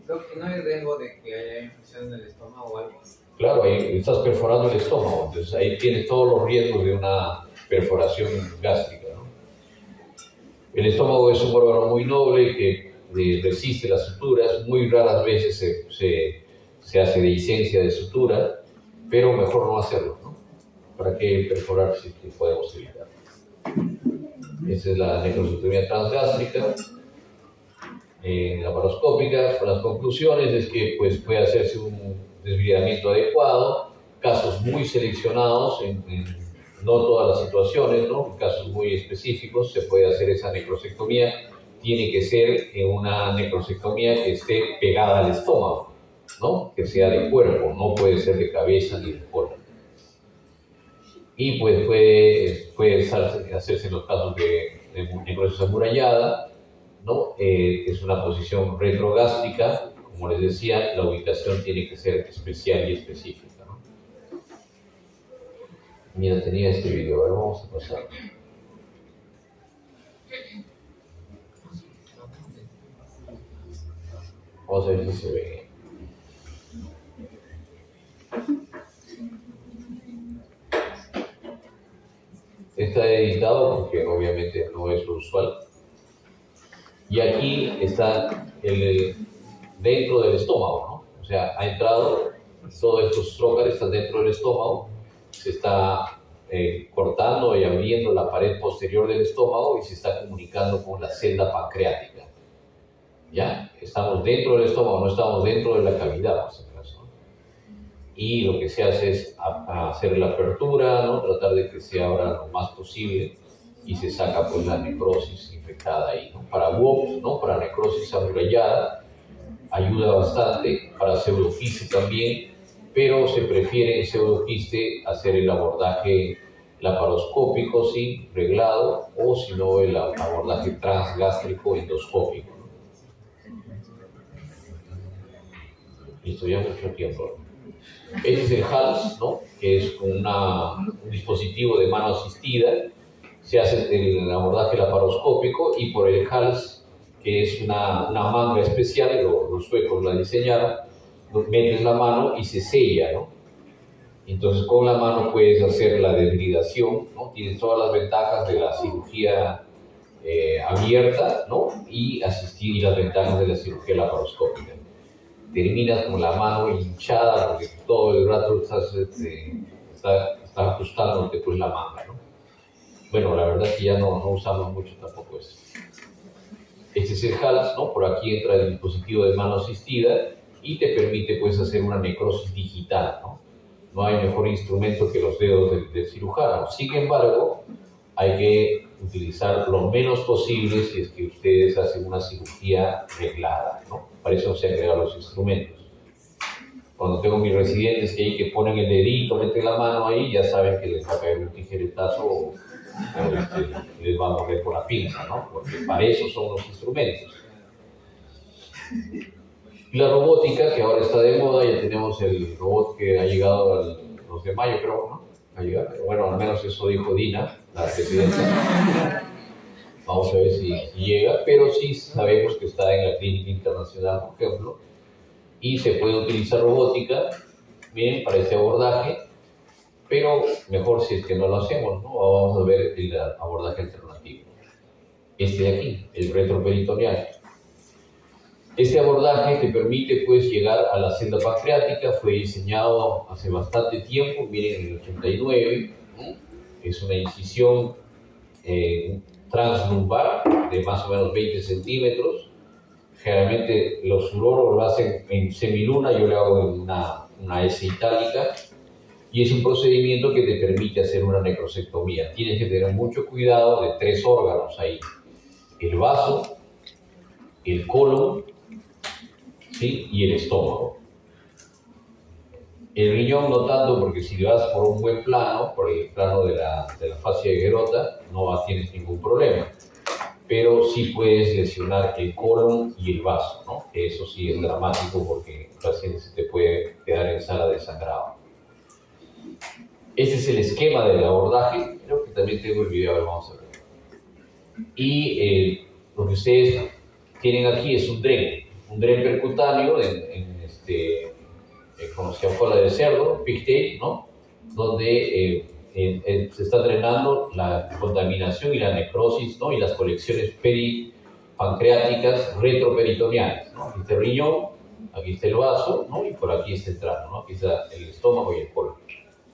¿No hay riesgo de que haya infección en el estómago o algo? Claro, ahí estás perforando el estómago, entonces ahí tienes todos los riesgos de una perforación gástrica, ¿no? El estómago es un órgano muy noble que resiste las suturas, muy raras veces se hace dehiscencia de sutura, pero mejor no hacerlo, ¿no? ¿Para qué perforar si podemos evitar? Esa es la necrosectomía transgástrica. Laparoscópica. Las conclusiones es que pues, puede hacerse un desviamiento adecuado, casos muy seleccionados, no todas las situaciones, ¿no? En casos muy específicos se puede hacer esa necrosectomía. Tiene que ser una necrosectomía que esté pegada al estómago, ¿no? Que sea de cuerpo, no puede ser de cabeza ni de cola. Y pues puede hacerse en los casos de necrosis amurallada, ¿no? Es una posición retrogástrica, como les decía, la ubicación tiene que ser especial y específica, ¿no? Mira, tenía este video, ahora vamos a pasar. Vamos a ver si se ve. Está editado porque obviamente no es lo usual. Y aquí está dentro del estómago, ¿no? O sea, ha entrado, todos estos trócares están dentro del estómago, se está cortando y abriendo la pared posterior del estómago y se está comunicando con la celda pancreática. ¿Ya? Estamos dentro del estómago, no estamos dentro de la cavidad, por si acaso. Y lo que se hace es hacer la apertura, ¿no? Tratar de que se abra lo más posible y se saca pues la necrosis infectada ahí, ¿no? Para WOPS, ¿no? Para necrosis amurallada ayuda bastante, para pseudoquiste también, pero se prefiere en pseudoquiste hacer el abordaje laparoscópico, sí, reglado, o si no el abordaje transgástrico endoscópico, ¿no? Listo, ya mucho tiempo. Este es el HALS, ¿no? Que es un dispositivo de mano asistida. Se hace el abordaje laparoscópico y por el HALS, que es una manga especial, los suecos la diseñaron, metes la mano y se sella, ¿no? Entonces con la mano puedes hacer la deshidratación, ¿no? Tienes todas las ventajas de la cirugía abierta, ¿no? Y las ventajas de la cirugía laparoscópica. Terminas con la mano hinchada porque todo el rato estás ajustándote pues la manga, ¿no? Bueno, la verdad es que ya no usamos mucho tampoco eso. Este es el HALS, ¿no? Por aquí entra el dispositivo de mano asistida y te permite pues hacer una necrosis digital, ¿no? No hay mejor instrumento que los dedos del cirujano. Sin embargo, hay que utilizar lo menos posible si es que ustedes hacen una cirugía reglada, ¿no? Para eso se han creado los instrumentos. Cuando tengo mis residentes que ponen el dedito, meten la mano ahí, ya saben que les va a caer un tijeretazo o les va a mover con la pinza, ¿no? Porque para eso son los instrumentos. Y la robótica, que ahora está de moda, ya tenemos el robot que ha llegado al 2 de mayo, creo, ¿no? A llegar. Bueno, al menos eso dijo Dina, la presidenta. Vamos a ver si llega, pero sí sabemos que está en la Clínica Internacional, por ejemplo, y se puede utilizar robótica, bien, para este abordaje, pero mejor si es que no lo hacemos, ¿no? Vamos a ver el abordaje alternativo. Este de aquí, el retroperitoneal. Este abordaje te permite, pues, llegar a la celda pancreática. Fue diseñado hace bastante tiempo, miren, en el 89, ¿no? Es una incisión translumbar de más o menos 20 centímetros. Generalmente los urólogos lo hacen en semiluna, yo le hago en una S itálica, y es un procedimiento que te permite hacer una necrosectomía. Tienes que tener mucho cuidado de 3 órganos ahí: el vaso, el colon, ¿sí? Y el estómago. El riñón no tanto, porque si vas por un buen plano, por el plano de la fascia de Gerota, no tienes ningún problema. Pero sí puedes lesionar el colon y el vaso, ¿no? Eso sí es dramático porque el paciente se te puede quedar en sala de sangrado. Este es el esquema del abordaje. Creo que también tengo el video, ahora vamos a ver. Y lo que ustedes tienen aquí es un dren percutáneo con cola de cerdo, pigtail, ¿no? Donde se está drenando la contaminación y la necrosis, ¿no? Y las colecciones pancreáticas retroperitoneales, ¿no? Aquí está el riñón, aquí está el vaso, ¿no? Y por aquí está el trano, ¿no? Aquí está el estómago y el colon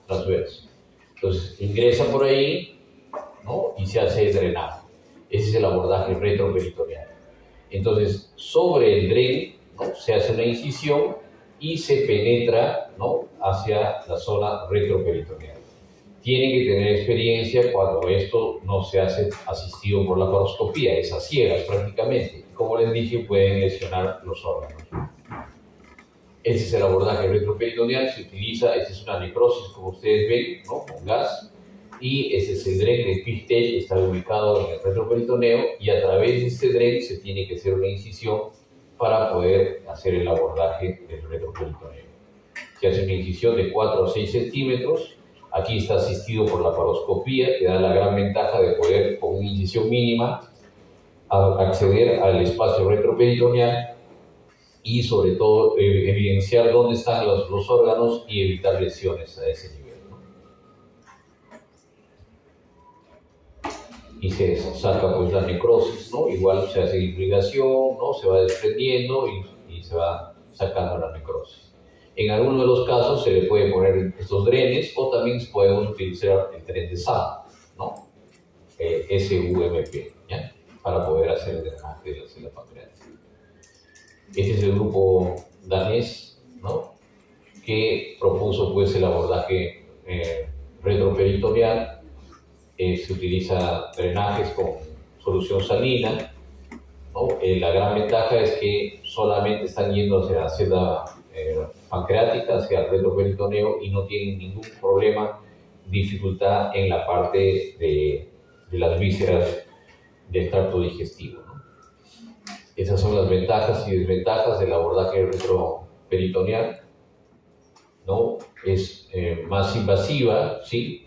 transverso. Entonces ingresa por ahí, ¿no? Y se hace el drenaje. Ese es el abordaje retroperitoneal. Entonces, sobre el dren, ¿no? Se hace una incisión y se penetra, ¿no? Hacia la zona retroperitoneal. Tienen que tener experiencia cuando esto no se hace asistido por la laparoscopía, es a ciegas prácticamente. Como les dije, pueden lesionar los órganos. Este es el abordaje retroperitoneal, se utiliza, esta es una necrosis, como ustedes ven, ¿no? Con gas, y este es el dren de pigtail, está ubicado en el retroperitoneo, y a través de este dren se tiene que hacer una incisión para poder hacer el abordaje del retroperitoneo. Se hace una incisión de 4 a 6 centímetros. Aquí está asistido por la laparoscopía, que da la gran ventaja de poder, con una incisión mínima, acceder al espacio retroperitoneal y, sobre todo, evidenciar dónde están los órganos y evitar lesiones a ese nivel, ¿no? Y se saca, pues, la necrosis, ¿no? Igual se hace irrigación, ¿no? Se va desprendiendo y se va sacando la necrosis. En algunos de los casos se le puede poner estos drenes, o también podemos utilizar el dren de SAM, ¿no? SUMP, ¿ya? Para poder hacer el drenaje de la celda pancreática. Este es el grupo danés, ¿no? Que propuso, pues, el abordaje retroperitoneal. Se utiliza drenajes con solución salina, ¿no? La gran ventaja es que solamente están yendo hacia la celda pancreática, hacia el retroperitoneo, y no tienen ningún problema, dificultad en la parte de las vísceras del tracto digestivo, ¿no? Esas son las ventajas y desventajas del abordaje retroperitoneal, ¿no? Es más invasiva, sí,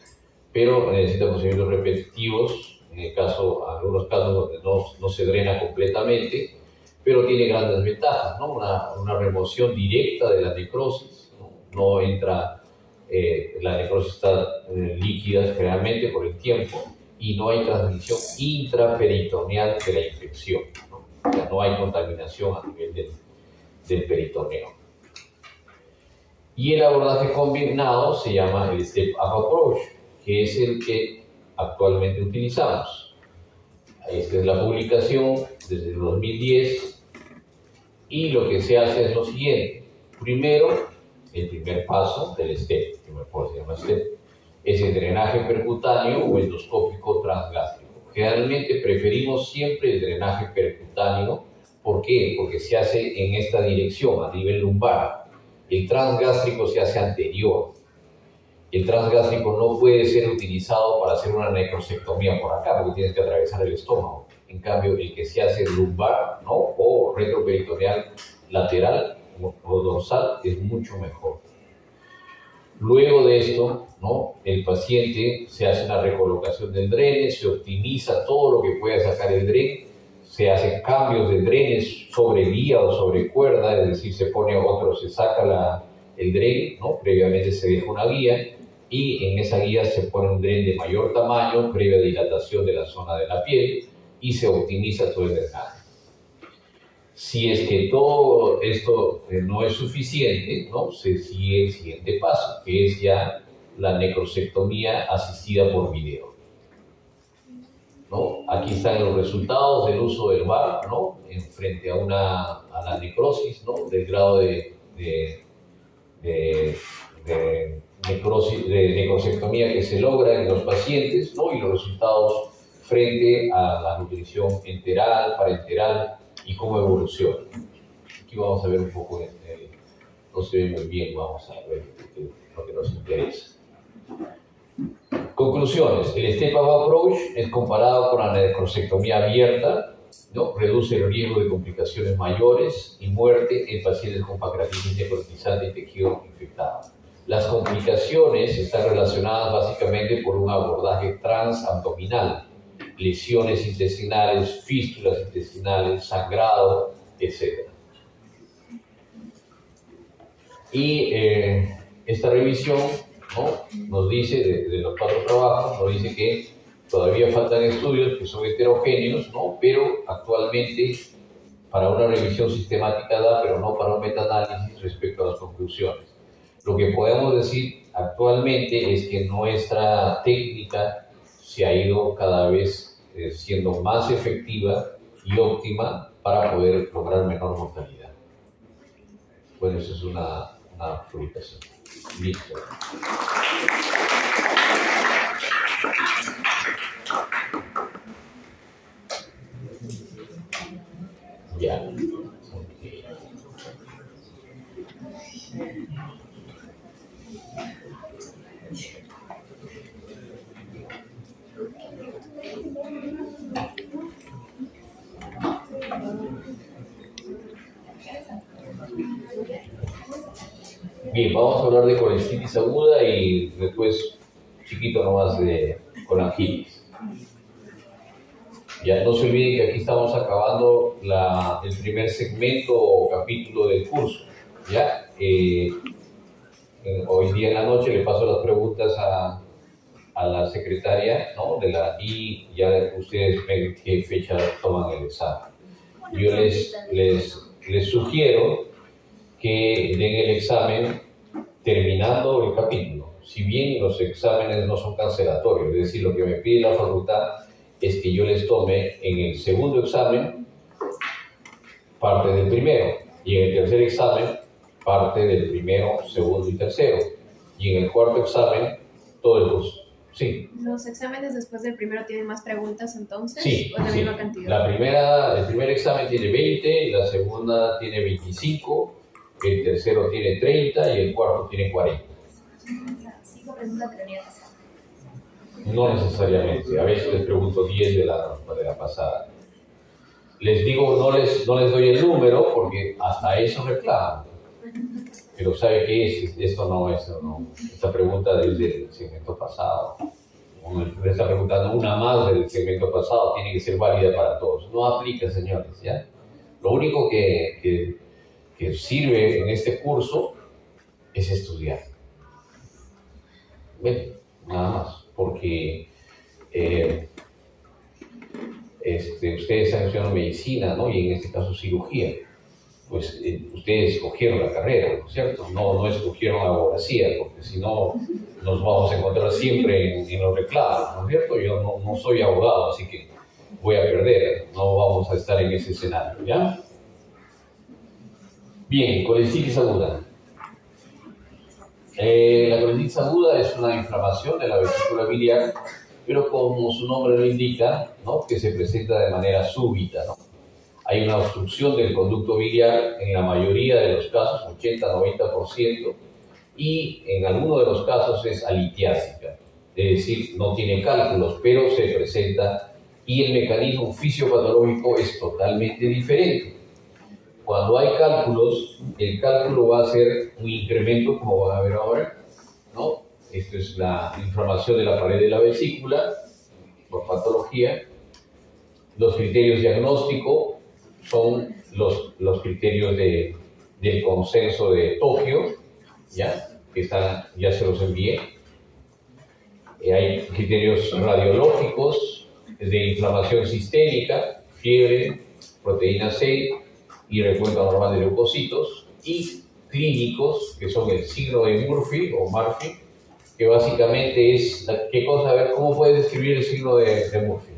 pero necesita procedimientos repetitivos, algunos casos donde no se drena completamente, pero tiene grandes ventajas, ¿no? Una remoción directa de la necrosis, no entra, la necrosis está líquida generalmente por el tiempo, y no hay transmisión intraperitoneal de la infección, ¿no? O sea, no hay contaminación a nivel del peritoneo. Y el abordaje combinado se llama el Step-Up Approach, que es el que actualmente utilizamos. Esta es la publicación desde el 2010, y lo que se hace es lo siguiente. Primero, el primer paso del STEP, que se llama STEP, es el drenaje percutáneo o endoscópico transgástrico. Generalmente preferimos siempre el drenaje percutáneo. ¿Por qué? Porque se hace en esta dirección, a nivel lumbar. El transgástrico se hace anterior. El transgástrico no puede ser utilizado para hacer una necrosectomía por acá, porque tienes que atravesar el estómago. En cambio, el que se hace lumbar, ¿no?, o retroperitoneal lateral o dorsal es mucho mejor. Luego de esto, ¿no?, el paciente se hace una recolocación del drene, se optimiza todo lo que pueda sacar el drene, se hacen cambios de drenes sobre vía o sobre cuerda, es decir, se pone otro, se saca el drene, ¿no?, previamente se deja una guía y en esa guía se pone un drene de mayor tamaño, previa dilatación de la zona de la piel y se optimiza todo el drenaje. Si es que todo esto no es suficiente, ¿no?, se sigue el siguiente paso, que es ya la necrosectomía asistida por video, ¿no? Aquí están los resultados del uso del VAR, ¿no?, en frente a la necrosis, ¿no?, del grado de necrosectomía que se logra en los pacientes, ¿no?, y los resultados frente a la nutrición enteral, parenteral, y cómo evoluciona. Aquí vamos a ver un poco, no se ve muy bien, vamos a ver lo que nos interesa. Conclusiones. El step-up approach es comparado con la necrosectomía abierta, ¿no?, reduce el riesgo de complicaciones mayores y muerte en pacientes con pancreatitis necrotizante y tejido infectado. Las complicaciones están relacionadas básicamente por un abordaje transabdominal, lesiones intestinales, fístulas intestinales, sangrado, etc. Y esta revisión, ¿no?, nos dice, de los 4 trabajos, nos dice que todavía faltan estudios que son heterogéneos, ¿no?, pero actualmente para una revisión sistemática da, pero no para un metaanálisis respecto a las conclusiones. Lo que podemos decir actualmente es que nuestra técnica se ha ido cada vez siendo más efectiva y óptima para poder lograr menor mortalidad. Bueno, eso es una publicación. Listo. Ya. Okay. Bien, vamos a hablar de colestitis aguda y después, chiquito nomás, de colangitis. Ya no se olviden que aquí estamos acabando el primer segmento o capítulo del curso. ¿Ya? Hoy día en la noche le paso las preguntas a la secretaria, ¿no?, y ya ustedes ven qué fecha toman el examen. Yo les sugiero que den el examen terminando el capítulo. Si bien los exámenes no son cancelatorios, es decir, lo que me pide la facultad es que yo les tome en el segundo examen parte del primero, y en el tercer examen parte del primero, segundo y tercero, y en el cuarto examen todo el curso. Sí. ¿Los exámenes después del primero tienen más preguntas entonces? Sí, ¿O la sí. misma cantidad? El primer examen tiene 20, la segunda tiene 25, el tercero tiene 30 y el cuarto tiene 40. 5 preguntas de la unidad pasada. No necesariamente, a veces les pregunto 10 de la pasada. Les digo, no les doy el número porque hasta eso reclaman. Pero ¿sabe qué es? Esto no. Esta pregunta es del segmento pasado. Uno le está preguntando una más del segmento pasado, tiene que ser válida para todos. No aplica, señores, ¿ya? Lo único que sirve en este curso es estudiar. ¿Ven? Nada más. Porque ustedes están estudiando medicina, ¿no?, y en este caso cirugía. Pues ustedes escogieron la carrera, ¿no es cierto? No escogieron abogacía, porque si no nos vamos a encontrar siempre en los reclamos, ¿no es cierto? Yo no soy abogado, así que voy a perder, no vamos a estar en ese escenario, ¿ya? Bien, colestitis aguda. La colestitis aguda es una inflamación de la vesícula biliar pero como su nombre lo indica, ¿no? Que se presenta de manera súbita, ¿no? Hay una obstrucción del conducto biliar en la mayoría de los casos, 80-90%, y en algunos de los casos es alitiásica, es decir, no tiene cálculos, pero se presenta y el mecanismo fisiopatológico es totalmente diferente. Cuando hay cálculos, el cálculo va a ser un incremento, como van a ver ahora, ¿no? Esto es la inflamación de la pared de la vesícula por patología. Los criterios diagnósticos son los criterios del consenso de Tokio, ¿ya? Que están, ya se los envié. Hay criterios radiológicos de inflamación sistémica, fiebre, proteína C y recuento normal de leucocitos, y clínicos, que son el signo de Murphy o Murphy, que básicamente es, ¿qué cosa? A ver, ¿cómo puedes describir el signo de Murphy?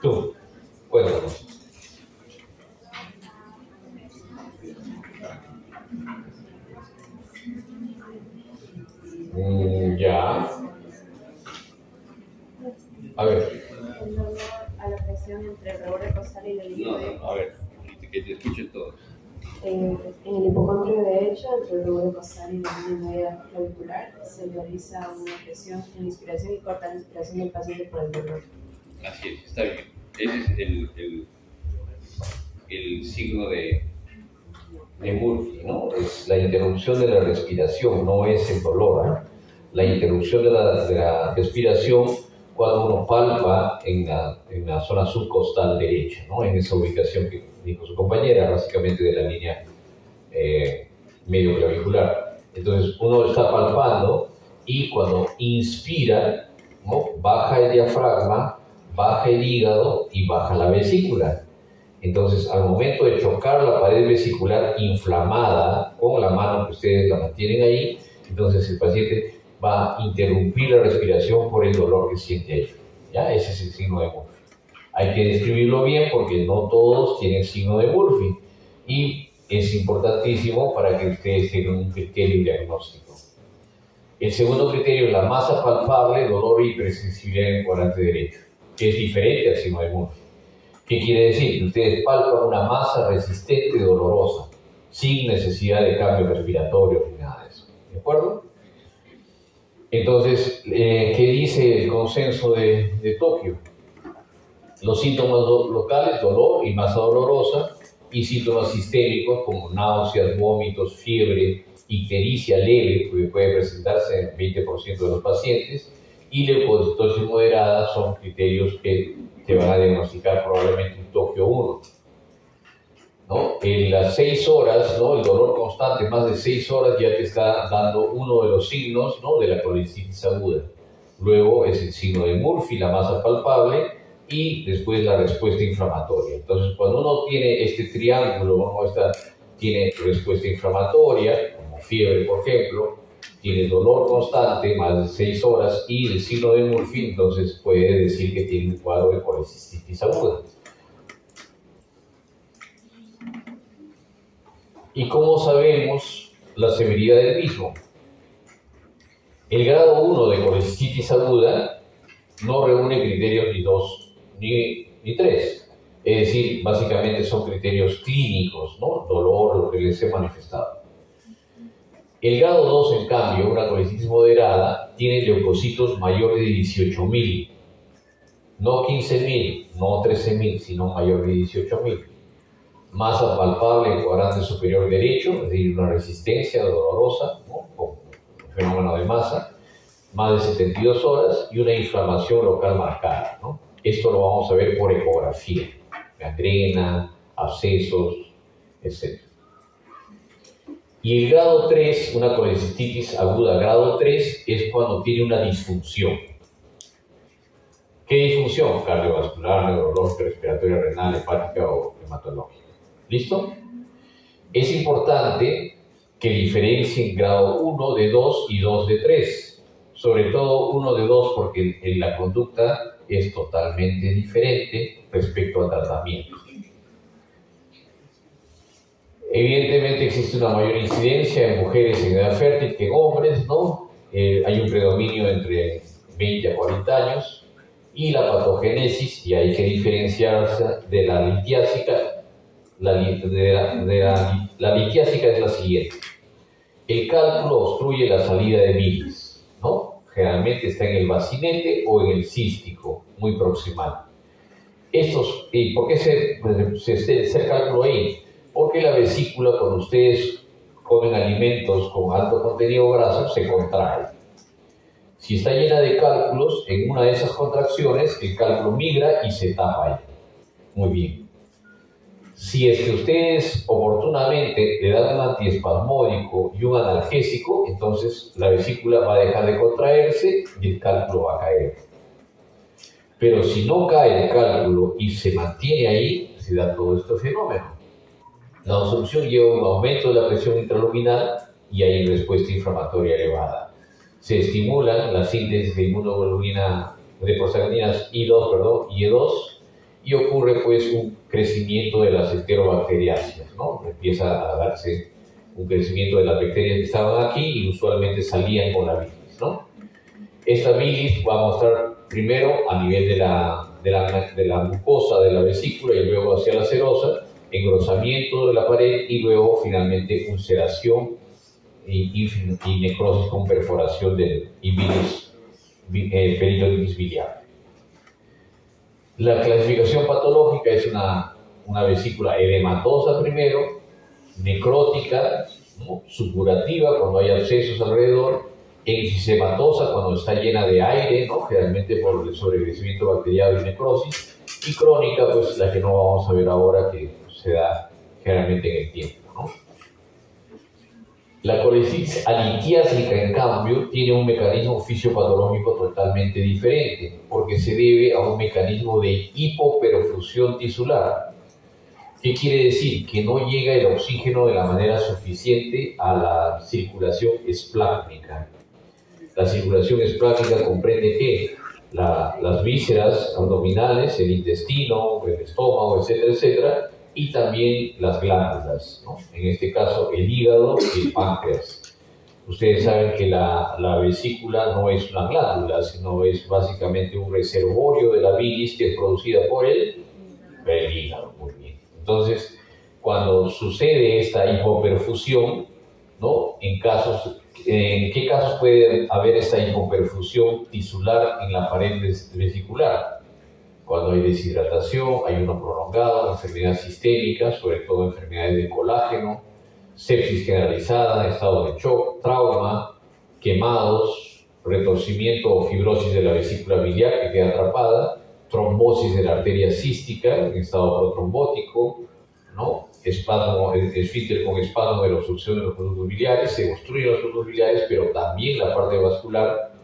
Tú, cuéntanos. Ya. A ver. El dolor a la presión entre el rebordo costal y el hipocondrio. No, a ver, que te escuchen todos. En el hipocondrio derecho, entre el rebordo costal y la línea media clavicular, se realiza una presión en la inspiración y corta la inspiración del paciente por el dolor. Así es, está bien. Ese es el signo de Murphy, ¿no? Es la interrupción de la respiración, no es el dolor, ¿eh? La interrupción de la respiración cuando uno palpa en la zona subcostal derecha, ¿no? En esa ubicación que dijo su compañera, básicamente de la línea medio clavicular. Entonces uno está palpando y cuando inspira, ¿no? Baja el diafragma, baja el hígado y baja la vesícula. Entonces, al momento de chocar la pared vesicular inflamada con la mano que ustedes la mantienen ahí, entonces el paciente va a interrumpir la respiración por el dolor que siente ahí. ¿Ya? Ese es el signo de Murphy. Hay que describirlo bien porque no todos tienen signo de Murphy. Y es importantísimo para que ustedes tengan un criterio diagnóstico. El segundo criterio es la masa palpable, dolor y hipersensibilidad en el cuadrante derecho, que es diferente al signo de Murphy. ¿Qué quiere decir? Que ustedes palpan una masa resistente y dolorosa, sin necesidad de cambio respiratorio ni nada de eso. ¿De acuerdo? Entonces, ¿qué dice el consenso de Tokio? Los síntomas locales, dolor y masa dolorosa, y síntomas sistémicos como náuseas, vómitos, fiebre, ictericia leve, que puede presentarse en 20% de los pacientes, y leucocitosis moderada son criterios que te van a diagnosticar probablemente un Tokio 1. ¿No? En las 6 horas, ¿no? El dolor constante, más de 6 horas, ya te está dando uno de los signos, ¿no? De la colecitis aguda. Luego es el signo de Murphy, la masa palpable, y después la respuesta inflamatoria. Entonces, cuando uno tiene este triángulo, ¿no? Tiene respuesta inflamatoria, como fiebre, por ejemplo, tiene dolor constante, más de 6 horas, y el signo de Murphy, entonces puede decir que tiene un cuadro de colecitis aguda. ¿Y cómo sabemos la severidad del mismo? El grado 1 de colecitis aguda no reúne criterios ni 2 ni 3. Es decir, básicamente son criterios clínicos, ¿no? Dolor, lo que les he manifestado. El grado 2, en cambio, una colecitis moderada, tiene leucocitos mayor de 18.000. No 15.000, no 13.000, sino mayor de 18.000. Masa palpable en cuadrante superior derecho, es decir, una resistencia dolorosa, ¿no? Con fenómeno de masa, más de 72 horas y una inflamación local marcada, ¿no? Esto lo vamos a ver por ecografía, gangrena, abscesos, etc. Y el grado 3, una colecitis aguda grado 3, es cuando tiene una disfunción. ¿Qué disfunción? Cardiovascular, neurológica, respiratoria, renal, hepática o hematológica. ¿Listo? Es importante que diferencien grado 1 de 2 y 2 de 3. Sobre todo 1 de 2 porque la conducta es totalmente diferente respecto al tratamiento. Evidentemente existe una mayor incidencia en mujeres en edad fértil que en hombres, ¿no? Hay un predominio entre 20 a 40 años, y la patogénesis, y hay que diferenciarse de la litiásica. La litiásica es la siguiente: el cálculo obstruye la salida de bilis, ¿no? Generalmente está en el bacinete o en el cístico, muy proximal. ¿Y por qué se hace el cálculo ahí? Porque la vesícula, cuando ustedes comen alimentos con alto contenido graso, se contrae. Si está llena de cálculos, en una de esas contracciones, el cálculo migra y se tapa ahí. Muy bien. Si es que ustedes oportunamente le dan un antiespasmódico y un analgésico, entonces la vesícula va a dejar de contraerse y el cálculo va a caer. Pero si no cae el cálculo y se mantiene ahí, se da todo este fenómeno. La obstrucción lleva un aumento de la presión intraluminal y hay respuesta inflamatoria elevada. Se estimulan la síntesis de inmunoglobulina de prostagliandinas I2, y E2, y ocurre pues un crecimiento de las enterobacteriáceas, ¿no? Empieza a darse un crecimiento de las bacterias que estaban aquí y usualmente salían con la bilis, ¿no? Esta bilis va a mostrar primero a nivel de la mucosa de la vesícula y luego hacia la serosa, engrosamiento de la pared y luego finalmente ulceración y necrosis con perforación del peritonitis biliar. La clasificación patológica es una vesícula edematosa primero, necrótica, ¿no? Supurativa cuando hay abscesos alrededor, enfisematosa cuando está llena de aire, ¿no? Generalmente por el sobrecrecimiento bacteriano y necrosis, y crónica, pues la que no vamos a ver ahora, que se da generalmente en el tiempo, ¿no? La colecitis alitiásica, en cambio, tiene un mecanismo fisiopatológico totalmente diferente, porque se debe a un mecanismo de hipoperfusión tisular. ¿Qué quiere decir? Que no llega el oxígeno de la manera suficiente a la circulación esplácnica. La circulación esplácnica comprende que las vísceras abdominales, el intestino, el estómago, etcétera, etcétera, y también las glándulas, ¿no? En este caso el hígado y el páncreas. Ustedes saben que la vesícula no es una glándula, sino es básicamente un reservorio de la bilis que es producida por el hígado. Muy bien. Entonces, cuando sucede esta hipoperfusión, ¿no? ¿En qué casos puede haber esta hipoperfusión tisular en la pared vesicular? Cuando hay deshidratación, ayuno prolongado, enfermedad sistémica, sobre todo enfermedades de colágeno, sepsis generalizada, estado de shock, trauma, quemados, retorcimiento o fibrosis de la vesícula biliar que queda atrapada, trombosis de la arteria cística en estado protrombótico, ¿no? Esfínter con espasmo de la obstrucción de los conductos biliares, se obstruyen los conductos biliares, pero también la parte vascular,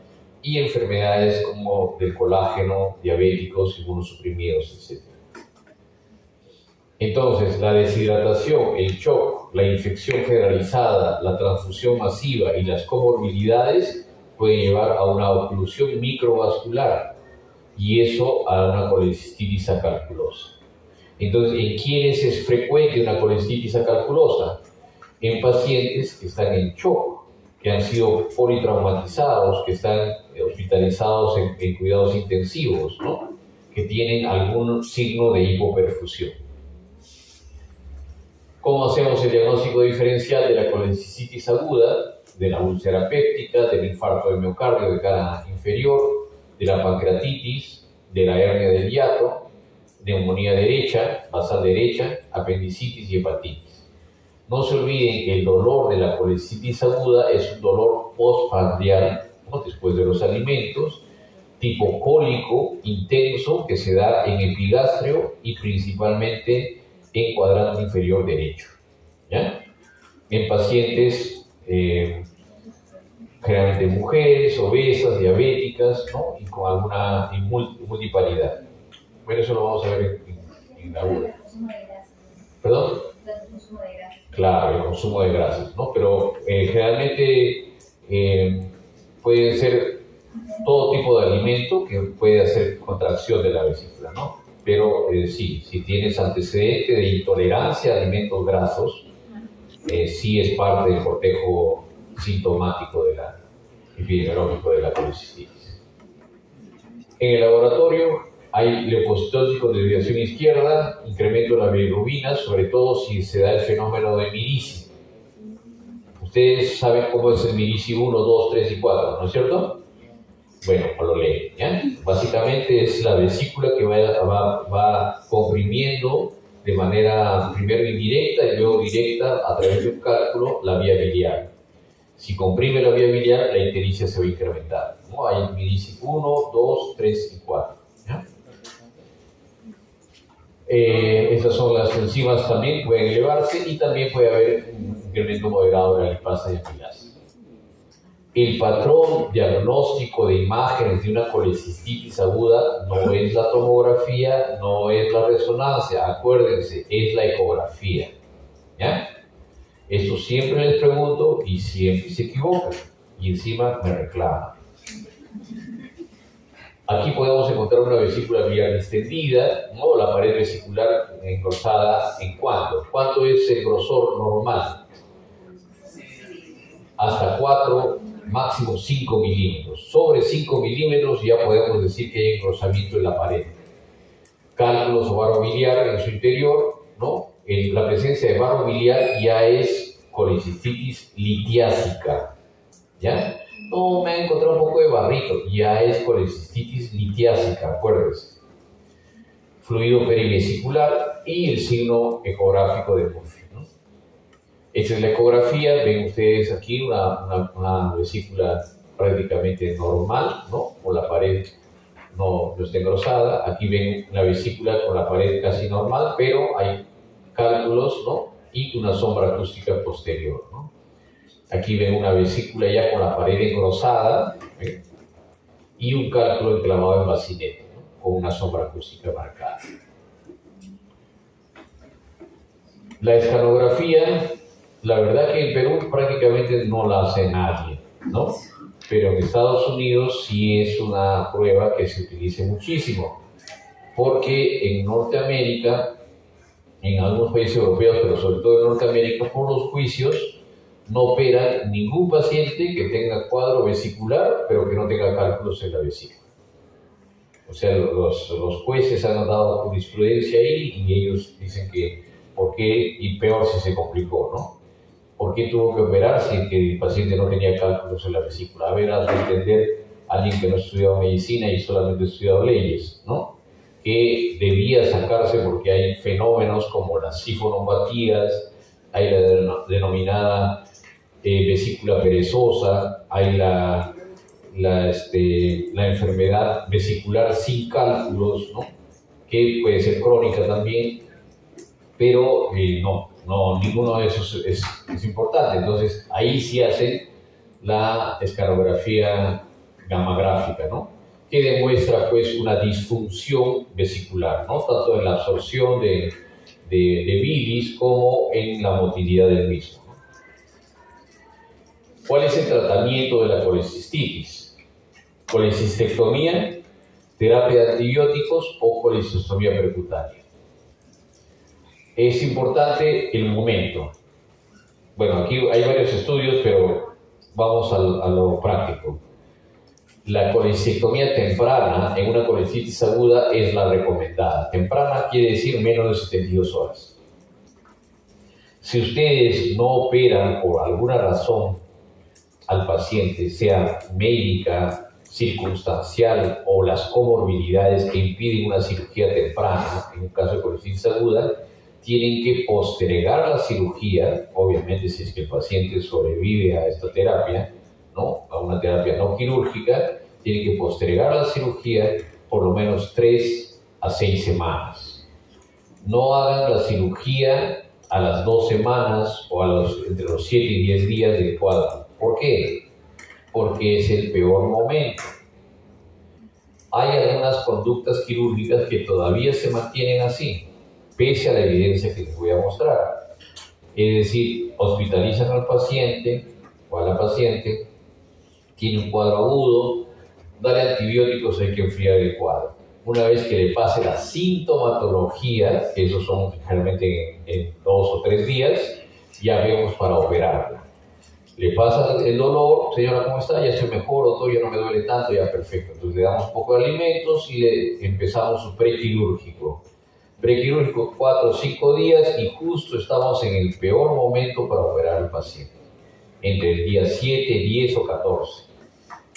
y enfermedades como del colágeno, diabéticos, inmunosuprimidos, etc. Entonces, la deshidratación, el shock, la infección generalizada, la transfusión masiva y las comorbilidades pueden llevar a una oclusión microvascular y eso a una colecistitis acalculosa. Entonces, ¿en quiénes es frecuente una colecistitis acalculosa? En pacientes que están en shock, que han sido politraumatizados, que están hospitalizados en cuidados intensivos, ¿no? Que tienen algún signo de hipoperfusión. ¿Cómo hacemos el diagnóstico diferencial de la colecistitis aguda, de la úlcera péptica, del infarto de miocardio de cara inferior, de la pancreatitis, de la hernia del hiato, neumonía derecha, basal derecha, apendicitis y hepatitis? No se olviden que el dolor de la colecistitis aguda es un dolor postprandial, ¿no? Después de los alimentos, tipo cólico intenso que se da en epigastrio y principalmente en cuadrante inferior derecho, ¿ya? En pacientes, generalmente mujeres, obesas, diabéticas, ¿no? Y con alguna multiparidad. Bueno, eso lo vamos a ver en la aguda. ¿Perdón? Claro, el consumo de grasas, ¿no? Pero generalmente puede ser todo tipo de alimento que puede hacer contracción de la vesícula, ¿no? Pero sí, si tienes antecedente de intolerancia a alimentos grasos, sí es parte del cortejo sintomático epidemiológico de la colecistitis. En el laboratorio hay leucocitosis con desviación izquierda, incremento de la bilirrubina, sobre todo si se da el fenómeno de Mirici. Ustedes saben cómo es el Mirici 1, 2, 3 y 4, ¿no es cierto? Bueno, pues lo leen, ¿ya? Básicamente es la vesícula que va comprimiendo de manera primero indirecta y luego directa a través de un cálculo la vía biliar. Si comprime la vía biliar, la ictericia se va a incrementar, ¿no? Hay Mirici 1, 2, 3 y 4. ¿Ya? Estas son las enzimas, también pueden elevarse y también puede haber un incremento moderado de la lipasa y amilasa. El patrón diagnóstico de imágenes de una colecistitis aguda no es la tomografía, no es la resonancia, acuérdense, es la ecografía. ¿Ya? Esto siempre les pregunto y siempre se equivocan y encima me reclaman. Aquí podemos encontrar una vesícula biliar distendida, ¿no? La pared vesicular engrosada en cuánto. ¿Cuánto es el grosor normal? Hasta 4, máximo 5 milímetros. Sobre 5 milímetros ya podemos decir que hay engrosamiento en la pared. Cálculos o barro biliar en su interior, ¿no? La presencia de barro biliar ya es colecistitis litiásica, ¿ya? No, me he encontrado un poco de barrito, ya es colecistitis litiásica, acuérdense. Fluido perivesicular y el signo ecográfico de Murphy, ¿no? Esta es la ecografía, ven ustedes aquí una vesícula prácticamente normal, ¿no? Con la pared no está engrosada. Aquí ven una vesícula con la pared casi normal, pero hay cálculos, ¿no? Y una sombra acústica posterior, ¿no? Aquí ven una vesícula ya con la pared engrosada, ¿eh? Y un cálculo enclavado en bacinete, ¿no? Con una sombra acústica marcada. La escanografía, la verdad que en Perú prácticamente no la hace nadie, ¿no? Pero en Estados Unidos sí es una prueba que se utiliza muchísimo, porque en Norteamérica, en algunos países europeos, pero sobre todo en Norteamérica, por los juicios, no operan ningún paciente que tenga cuadro vesicular, pero que no tenga cálculos en la vesícula. O sea, los jueces han dado jurisprudencia ahí y ellos dicen que, ¿por qué? Y peor si se complicó, ¿no? ¿Por qué tuvo que operar si el paciente no tenía cálculos en la vesícula? A ver, a entender a alguien que no ha estudiado medicina y solamente ha estudiado leyes, ¿no? Que debía sacarse porque hay fenómenos como las sifonopatías, hay la denominada vesícula perezosa, hay la enfermedad vesicular sin cálculos, ¿no? Que puede ser crónica también, pero no, ninguno de esos es importante. Entonces, ahí sí hacen la escanografía gamagráfica, ¿no? Que demuestra pues una disfunción vesicular, ¿no? Tanto en la absorción de bilis como en la motilidad del mismo, ¿no? ¿Cuál es el tratamiento de la colecistitis? Colecistectomía, terapia de antibióticos o colecistectomía percutánea. Es importante el momento. Bueno, aquí hay varios estudios, pero vamos a lo práctico. La colecistectomía temprana en una colecitis aguda es la recomendada. Temprana quiere decir menos de 72 horas. Si ustedes no operan por alguna razón al paciente, sea médica, circunstancial o las comorbilidades que impiden una cirugía temprana, en un caso de colecitis aguda, tienen que postergar la cirugía, obviamente si es que el paciente sobrevive a esta terapia, ¿no? A una terapia no quirúrgica, tienen que postergar la cirugía por lo menos 3 a 6 semanas. No hagan la cirugía a las 2 semanas o entre los 7 y 10 días del cuadro. ¿Por qué? Porque es el peor momento. Hay algunas conductas quirúrgicas que todavía se mantienen así, pese a la evidencia que les voy a mostrar. Es decir, hospitalizan al paciente o a la paciente, tiene un cuadro agudo, darle antibióticos, hay que enfriar el cuadro. Una vez que le pase la sintomatología, que esos son generalmente en 2 o 3 días, ya vemos para operarla. Le pasa el dolor, señora, ¿cómo está? Ya estoy mejor, doctor, ya no me duele tanto, ya perfecto. Entonces le damos un poco de alimentos y le empezamos su prequirúrgico. Prequirúrgico 4 o 5 días y justo estamos en el peor momento para operar al paciente. Entre el día 7, 10 o 14.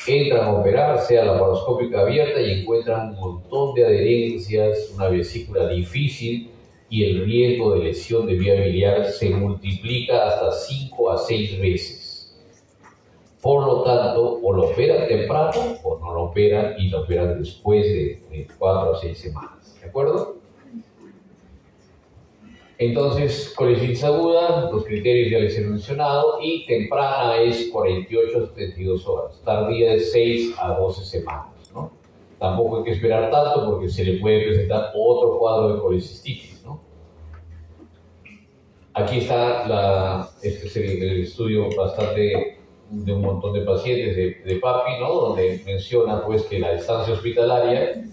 Entran a operar, sea laparoscópica abierta y encuentran un montón de adherencias, una vesícula difícil y el riesgo de lesión de vía biliar se multiplica hasta 5 a 6 veces. Por lo tanto, o lo operan temprano o no lo operan y lo operan después de 4 o 6 semanas. ¿De acuerdo? Entonces, colecitis aguda, los criterios ya les he mencionado, y temprana es 48 a 72 horas, tardía es 6 a 12 semanas, ¿no? Tampoco hay que esperar tanto porque se le puede presentar otro cuadro de colecistitis, ¿no? Aquí está, este es el estudio bastante de un montón de pacientes de PAPI, ¿no? Donde menciona pues que la estancia hospitalaria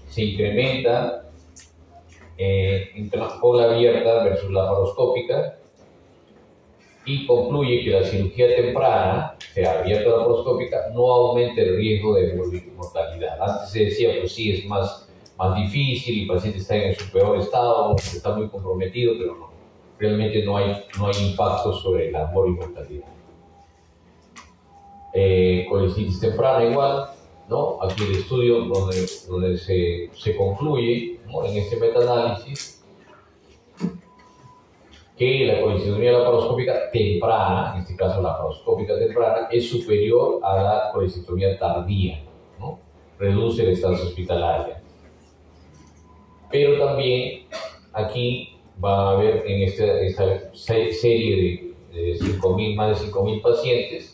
se incrementa con la abierta versus la laparoscópica y concluye que la cirugía temprana, sea abierta o laparoscópica, no aumenta el riesgo de mortalidad. Antes se decía, pues sí, es más difícil, el paciente está en su peor estado, está muy comprometido, pero no, realmente no hay impacto sobre la mortalidad. Colecitis temprana igual, ¿no? Aquí el estudio donde se concluye, ¿no? En este metaanálisis que la colecitomía laparoscópica temprana, en este caso la laparoscópica temprana, es superior a la colecitomía tardía, ¿no? Reduce la estancia hospitalaria. Pero también aquí va a haber en esta serie de 5.000, más de 5.000 pacientes,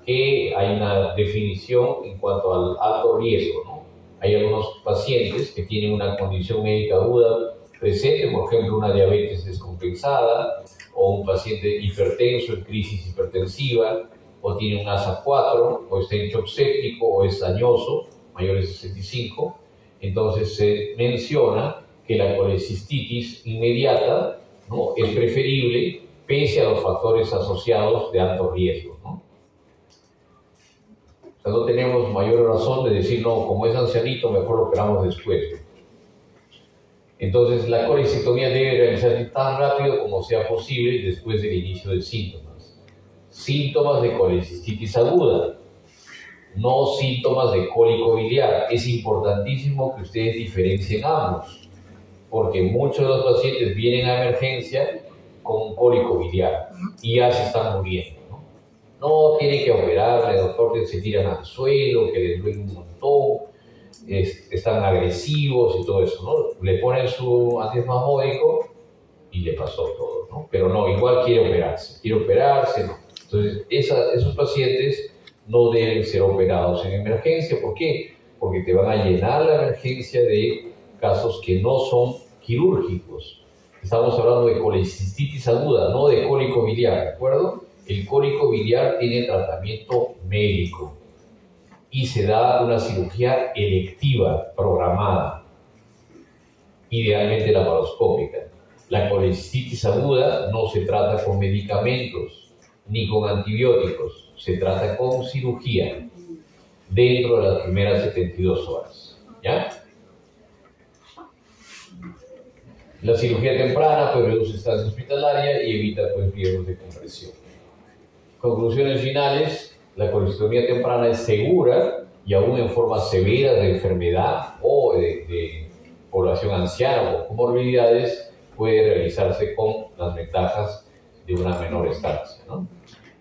que hay una definición en cuanto al alto riesgo, ¿no? Hay algunos pacientes que tienen una condición médica aguda presente, por ejemplo, una diabetes descompensada, o un paciente hipertenso en crisis hipertensiva, o tiene un ASA 4, o está en shock séptico, o es dañoso, mayor de 65. Entonces se menciona que la colecistitis inmediata, ¿no? Es preferible pese a los factores asociados de alto riesgo, ¿no? O sea, no tenemos mayor razón de decir, no, como es ancianito, mejor lo operamos después. Entonces, la colecectomía debe realizarse tan rápido como sea posible después del inicio de síntomas. Síntomas de colecistitis aguda, no síntomas de cólico biliar. Es importantísimo que ustedes diferencien ambos, porque muchos de los pacientes vienen a emergencia con cólico biliar y ya se están muriendo. No tiene que operarle, doctor, que se tiran al suelo, que les duele un montón, están agresivos y todo eso, ¿no? Le ponen su antiespasmódico y le pasó todo, ¿no? Pero no, igual quiere operarse, no. Entonces, esos pacientes no deben ser operados en emergencia. ¿Por qué? Porque te van a llenar la emergencia de casos que no son quirúrgicos. Estamos hablando de colecistitis aguda, no de cólico biliar, ¿de acuerdo? El cólico biliar tiene tratamiento médico y se da una cirugía electiva, programada, idealmente laparoscópica. La colecistitis aguda no se trata con medicamentos ni con antibióticos, se trata con cirugía dentro de las primeras 72 horas. ¿Ya? La cirugía temprana pues reduce estancia hospitalaria y evita pues riesgos de compresión. Conclusiones finales: la colecitomía temprana es segura y aún en formas severas de enfermedad o de población anciana o comorbilidades puede realizarse con las ventajas de una menor estancia, ¿no?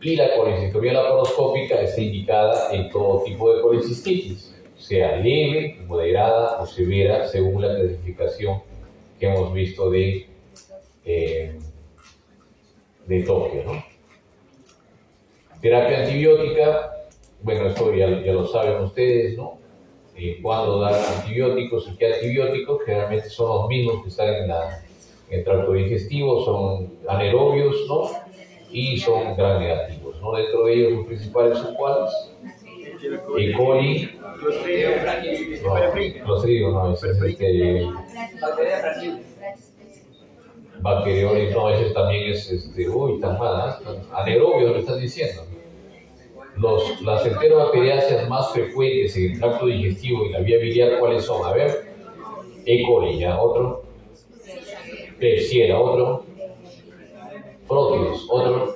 Y la colecitomía laparoscópica está indicada en todo tipo de colecistitis, sea leve, moderada o severa, según la clasificación que hemos visto de Tokio, ¿no? Terapia antibiótica, bueno, esto ya lo saben ustedes, ¿no? Cuándo dar antibióticos y qué antibióticos, generalmente son los mismos que están en el tracto digestivo, son anaerobios, ¿no? Y son gram negativos, ¿no? Dentro de ellos los principales son ¿cuáles? E. coli, Clostridium, no, es Bacteriosis, no, ese también es, uy, tan mal, ¿eh? Anaerobios, lo estás diciendo. Las enterobacteriáceas más frecuentes en el tracto digestivo y la vía biliar, ¿cuáles son? A ver, E. coli, ¿ya? Otro. Klebsiella, otro. Proteus, otro.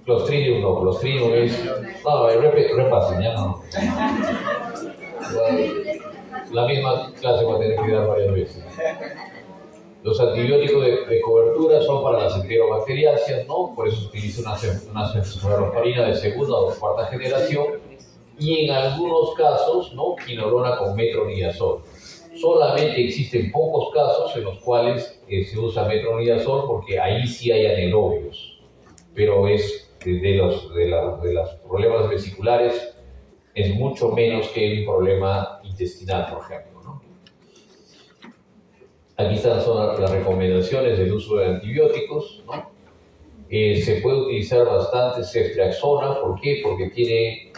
Clostridium, no, Clostridium es... No, repasen, ya no. La misma clase va a tener que dar varias veces. Los antibióticos de cobertura son para las enterobacteriáceas, ¿no? Por eso se utiliza una cefalosporina de segunda o cuarta generación. Y en algunos casos, ¿no? Quinolona con metronidazol. Solamente existen pocos casos en los cuales se usa metronidazol porque ahí sí hay anaerobios. Pero es de los problemas vesiculares es mucho menos que un problema intestinal, por ejemplo, ¿no? Aquí son las recomendaciones del uso de antibióticos, ¿no? Se puede utilizar bastante ceftriaxona, ¿por qué? Porque tiene,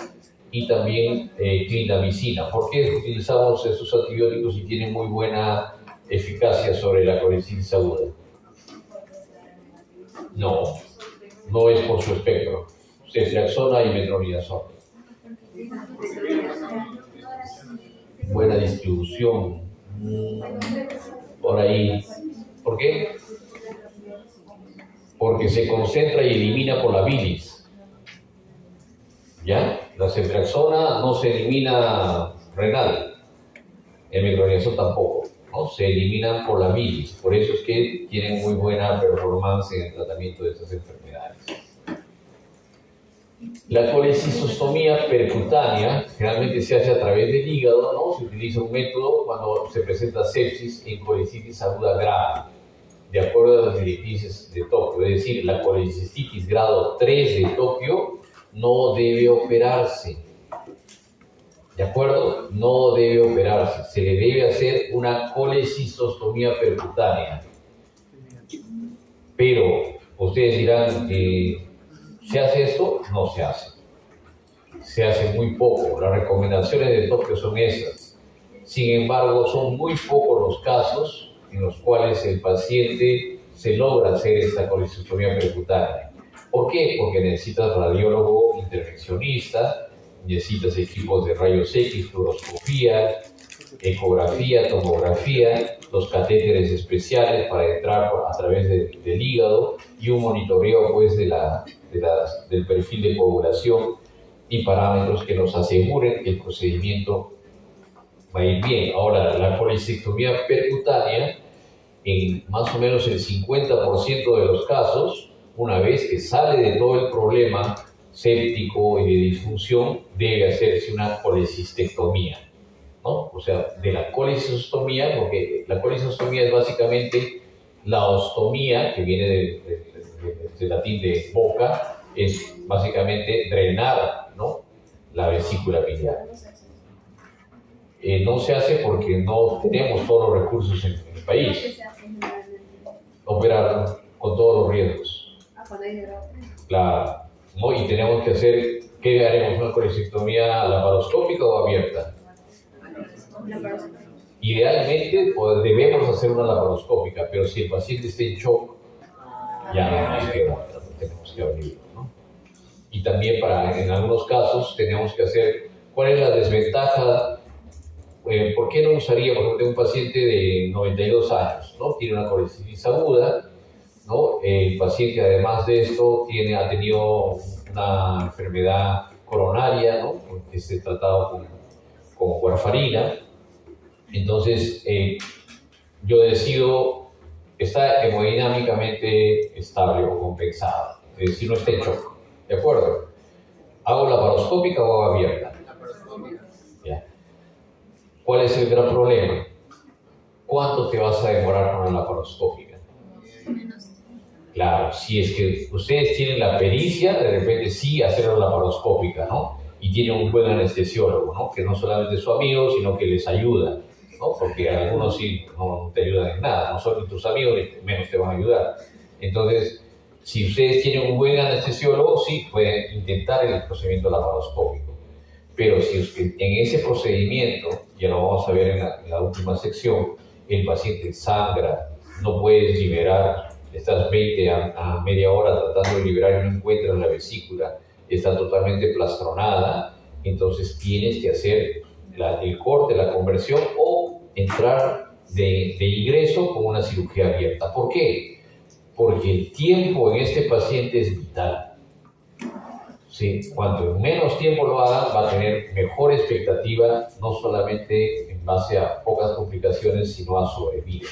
y también clindamicina. ¿Por qué utilizamos estos antibióticos y tienen muy buena eficacia sobre la colicitis aguda? No es por su espectro. Ceftriaxona y metronidazol. Buena distribución. Por ahí. ¿Por qué? Porque se concentra y elimina por la bilis. ¿Ya? La ceftriaxona no se elimina renal. El metronidazol tampoco, ¿no? Se eliminan por la bilis. Por eso es que tienen muy buena performance en el tratamiento de estas enfermedades. La colecistostomía percutánea generalmente se hace a través del hígado, ¿no? Se utiliza un método cuando se presenta sepsis en colecitis aguda grave, de acuerdo a las directrices de Tokio. Es decir, la colecistitis grado 3 de Tokio no debe operarse. ¿De acuerdo? No debe operarse. Se le debe hacer una colecistostomía percutánea. Pero ustedes dirán, ¿se hace esto? No se hace. Se hace muy poco. Las recomendaciones de Tokio son esas. Sin embargo, son muy pocos los casos en los cuales el paciente se logra hacer esta colecistostomía percutánea. ¿Por qué? Porque necesitas radiólogo intervencionista, necesitas equipos de rayos X, fluoroscopía, ecografía, tomografía, los catéteres especiales para entrar a través del hígado y un monitoreo pues, del perfil de coagulación y parámetros que nos aseguren que el procedimiento va a ir bien. Ahora, la colecistectomía percutánea, en más o menos el 50% de los casos, una vez que sale de todo el problema séptico y de disfunción, debe hacerse una colecistectomía, ¿no? O sea, de la colecistostomía, porque la colecistostomía es básicamente la ostomía, que viene del latín de boca, es básicamente drenar, ¿no? La vesícula biliar. No se hace porque no tenemos todos los recursos en el país. Operar con todos los riesgos. Claro, ¿no? Y tenemos que hacer, ¿qué haremos? ¿Una colecistectomía laparoscópica o abierta? Idealmente pues, debemos hacer una laparoscópica, pero si el paciente está en shock, ya no hay que otra, tenemos que abrirlo, ¿no? Y también en algunos casos tenemos que hacer, ¿cuál es la desventaja? ¿Por qué no usaría, por ejemplo, un paciente de 92 años, ¿no? Tiene una colecitis aguda, ¿no? El paciente, además de esto, ha tenido una enfermedad coronaria, ¿no? Que se ha tratado con warfarina. Entonces, yo decido, está hemodinámicamente estable o compensado, es decir, no está en shock, ¿de acuerdo? ¿Hago laparoscópica o hago abierta? Ya. ¿Cuál es el gran problema? ¿Cuánto te vas a demorar con la laparoscópica? Claro, si es que ustedes tienen la pericia, de repente sí hacer la laparoscópica, ¿no? Y tienen un buen anestesiólogo, ¿no? Que no solamente es su amigo, sino que les ayuda, ¿no? Porque algunos sí no te ayudan en nada, no son tus amigos, menos te van a ayudar. Entonces, si ustedes tienen un buen anestesiólogo, sí pueden intentar el procedimiento laparoscópico. Pero si en ese procedimiento, ya lo vamos a ver en la última sección, el paciente sangra, no puedes liberar, estás 20 a media hora tratando de liberar y no encuentras la vesícula, está totalmente plastronada, entonces tienes que hacer el corte, la conversión o entrar de ingreso con una cirugía abierta. ¿Por qué? Porque el tiempo en este paciente es vital. Sí, cuanto menos tiempo lo hagan, va a tener mejor expectativa, no solamente en base a pocas complicaciones, sino a sobrevida.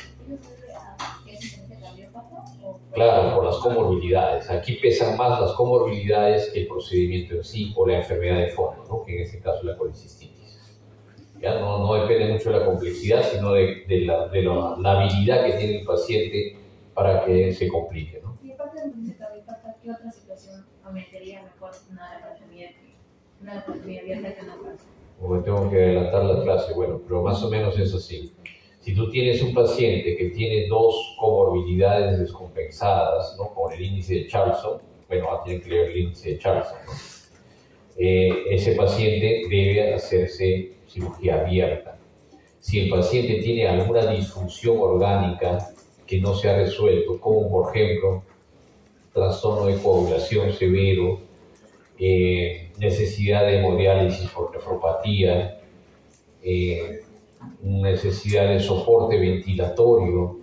Claro, por las comorbilidades. Aquí pesan más las comorbilidades que el procedimiento en sí o la enfermedad de fondo, ¿no? Que en este caso es la colicistitis. Ya no depende mucho de la complejidad, sino de la habilidad que tiene el paciente para que se complique, ¿no? Y aparte de la ¿qué otra situación aumentaría mejor una laparotomía abierta que una laparotomía? Porque tengo que adelantar la clase, bueno, pero más o menos es así. Si tú tienes un paciente que tiene dos comorbilidades descompensadas, ¿no? Con el índice de Charlson, bueno, va a tener que leer el índice de Charlson, ¿no? Ese paciente debe hacerse cirugía abierta. Si el paciente tiene alguna disfunción orgánica que no se ha resuelto, como por ejemplo trastorno de coagulación severo, necesidad de hemodiálisis por nefropatía, necesidad de soporte ventilatorio,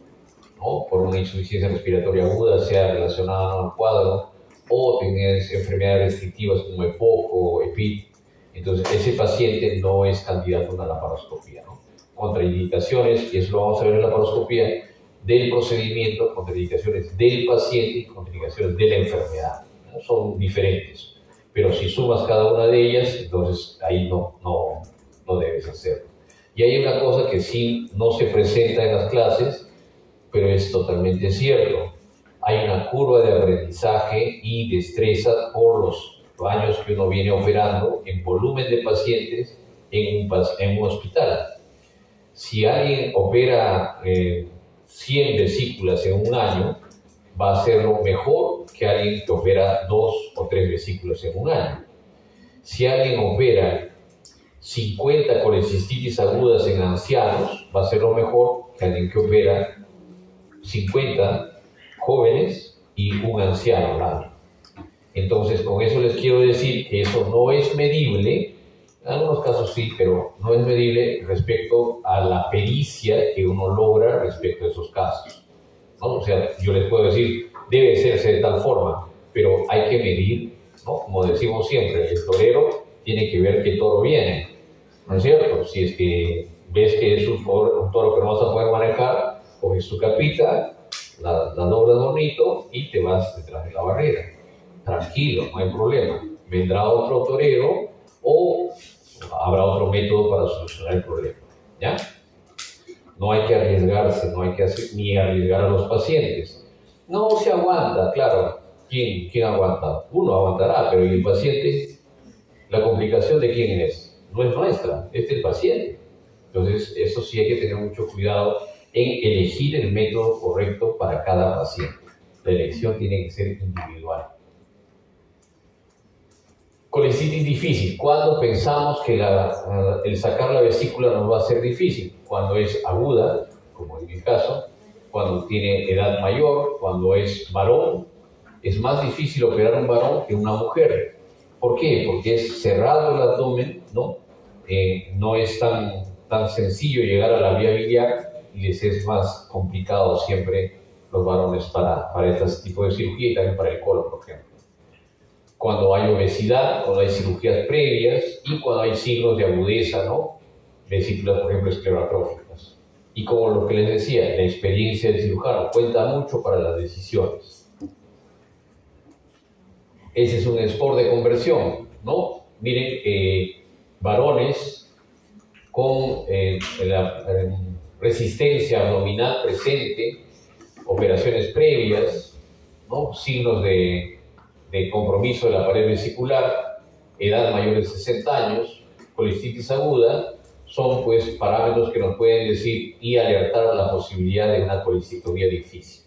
¿no? Por una insuficiencia respiratoria aguda, sea relacionada al cuadro, o tener enfermedades restrictivas como EPOC o EPID, entonces ese paciente no es candidato a una laparoscopía, ¿no? Contraindicaciones, y eso lo vamos a ver en la laparoscopía, del procedimiento, contraindicaciones del paciente y contraindicaciones de la enfermedad, ¿no? Son diferentes, pero si sumas cada una de ellas, entonces ahí no debes hacerlo. Y hay una cosa que sí no se presenta en las clases, pero es totalmente cierto. Hay una curva de aprendizaje y destreza por los años que uno viene operando en volumen de pacientes en un hospital. Si alguien opera 100 vesículas en un año, va a hacerlo mejor que alguien que opera 2 o 3 vesículas en un año. Si alguien opera 50 colecistitis agudas en ancianos, va a hacerlo mejor que alguien que opera 50 jóvenes y un anciano al año. Entonces, con eso les quiero decir que eso no es medible, en algunos casos sí, pero no es medible respecto a la pericia que uno logra respecto a esos casos, ¿no? O sea, yo les puedo decir, debe hacerse de tal forma, pero hay que medir, ¿no? Como decimos siempre, el torero tiene que ver qué toro viene, ¿no es cierto? Si es que ves que es un toro que no vas a poder manejar, coges tu capita, la doblas bonito y te vas detrás de la barrera. Tranquilo, no hay problema. Vendrá otro torero o habrá otro método para solucionar el problema, ¿ya? No hay que arriesgarse, no hay que ni arriesgar a los pacientes. No se aguanta, claro. ¿Quién aguanta? Uno aguantará, pero ¿y el paciente? ¿La complicación de quién es? No es nuestra, es del paciente. Entonces, eso sí hay que tener mucho cuidado en elegir el método correcto para cada paciente. La elección tiene que ser individual. Colecitis difícil. ¿Cuándo pensamos que el sacar la vesícula nos va a ser difícil? Cuando es aguda, como en mi caso, cuando tiene edad mayor, cuando es varón. Es más difícil operar un varón que una mujer. ¿Por qué? Porque es cerrado el abdomen, ¿no? No es tan sencillo llegar a la vía biliar y les es más complicado siempre los varones para este tipo de cirugía y también para el colon, por ejemplo. Cuando hay obesidad, cuando hay cirugías previas y cuando hay signos de agudeza, ¿no? Vesículas, por ejemplo, esclerotróficas. Y como lo que les decía, la experiencia del cirujano cuenta mucho para las decisiones. Ese es un sport de conversión, ¿no? Miren, varones con la resistencia abdominal presente, operaciones previas, ¿no? Signos de compromiso de la pared vesicular, edad mayor de 60 años, colicitis aguda, son pues parámetros que nos pueden decir y alertar a la posibilidad de una colicitotomía difícil.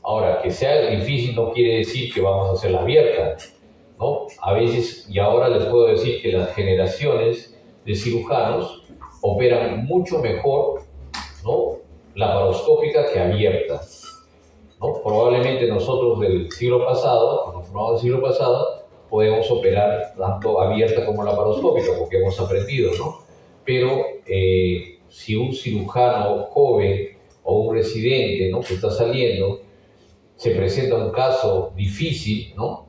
Ahora, que sea difícil no quiere decir que vamos a hacerla abierta, ¿no? A veces, y ahora les puedo decir que las generaciones de cirujanos operan mucho mejor, ¿no? Laparoscópica que abierta, ¿no? Probablemente nosotros del siglo pasado, cuando formamos el siglo pasado, podemos operar tanto abierta como laparoscópica, porque hemos aprendido, ¿no? Pero si un cirujano joven o un residente, ¿no?, que está saliendo, se presenta un caso difícil, ¿no?,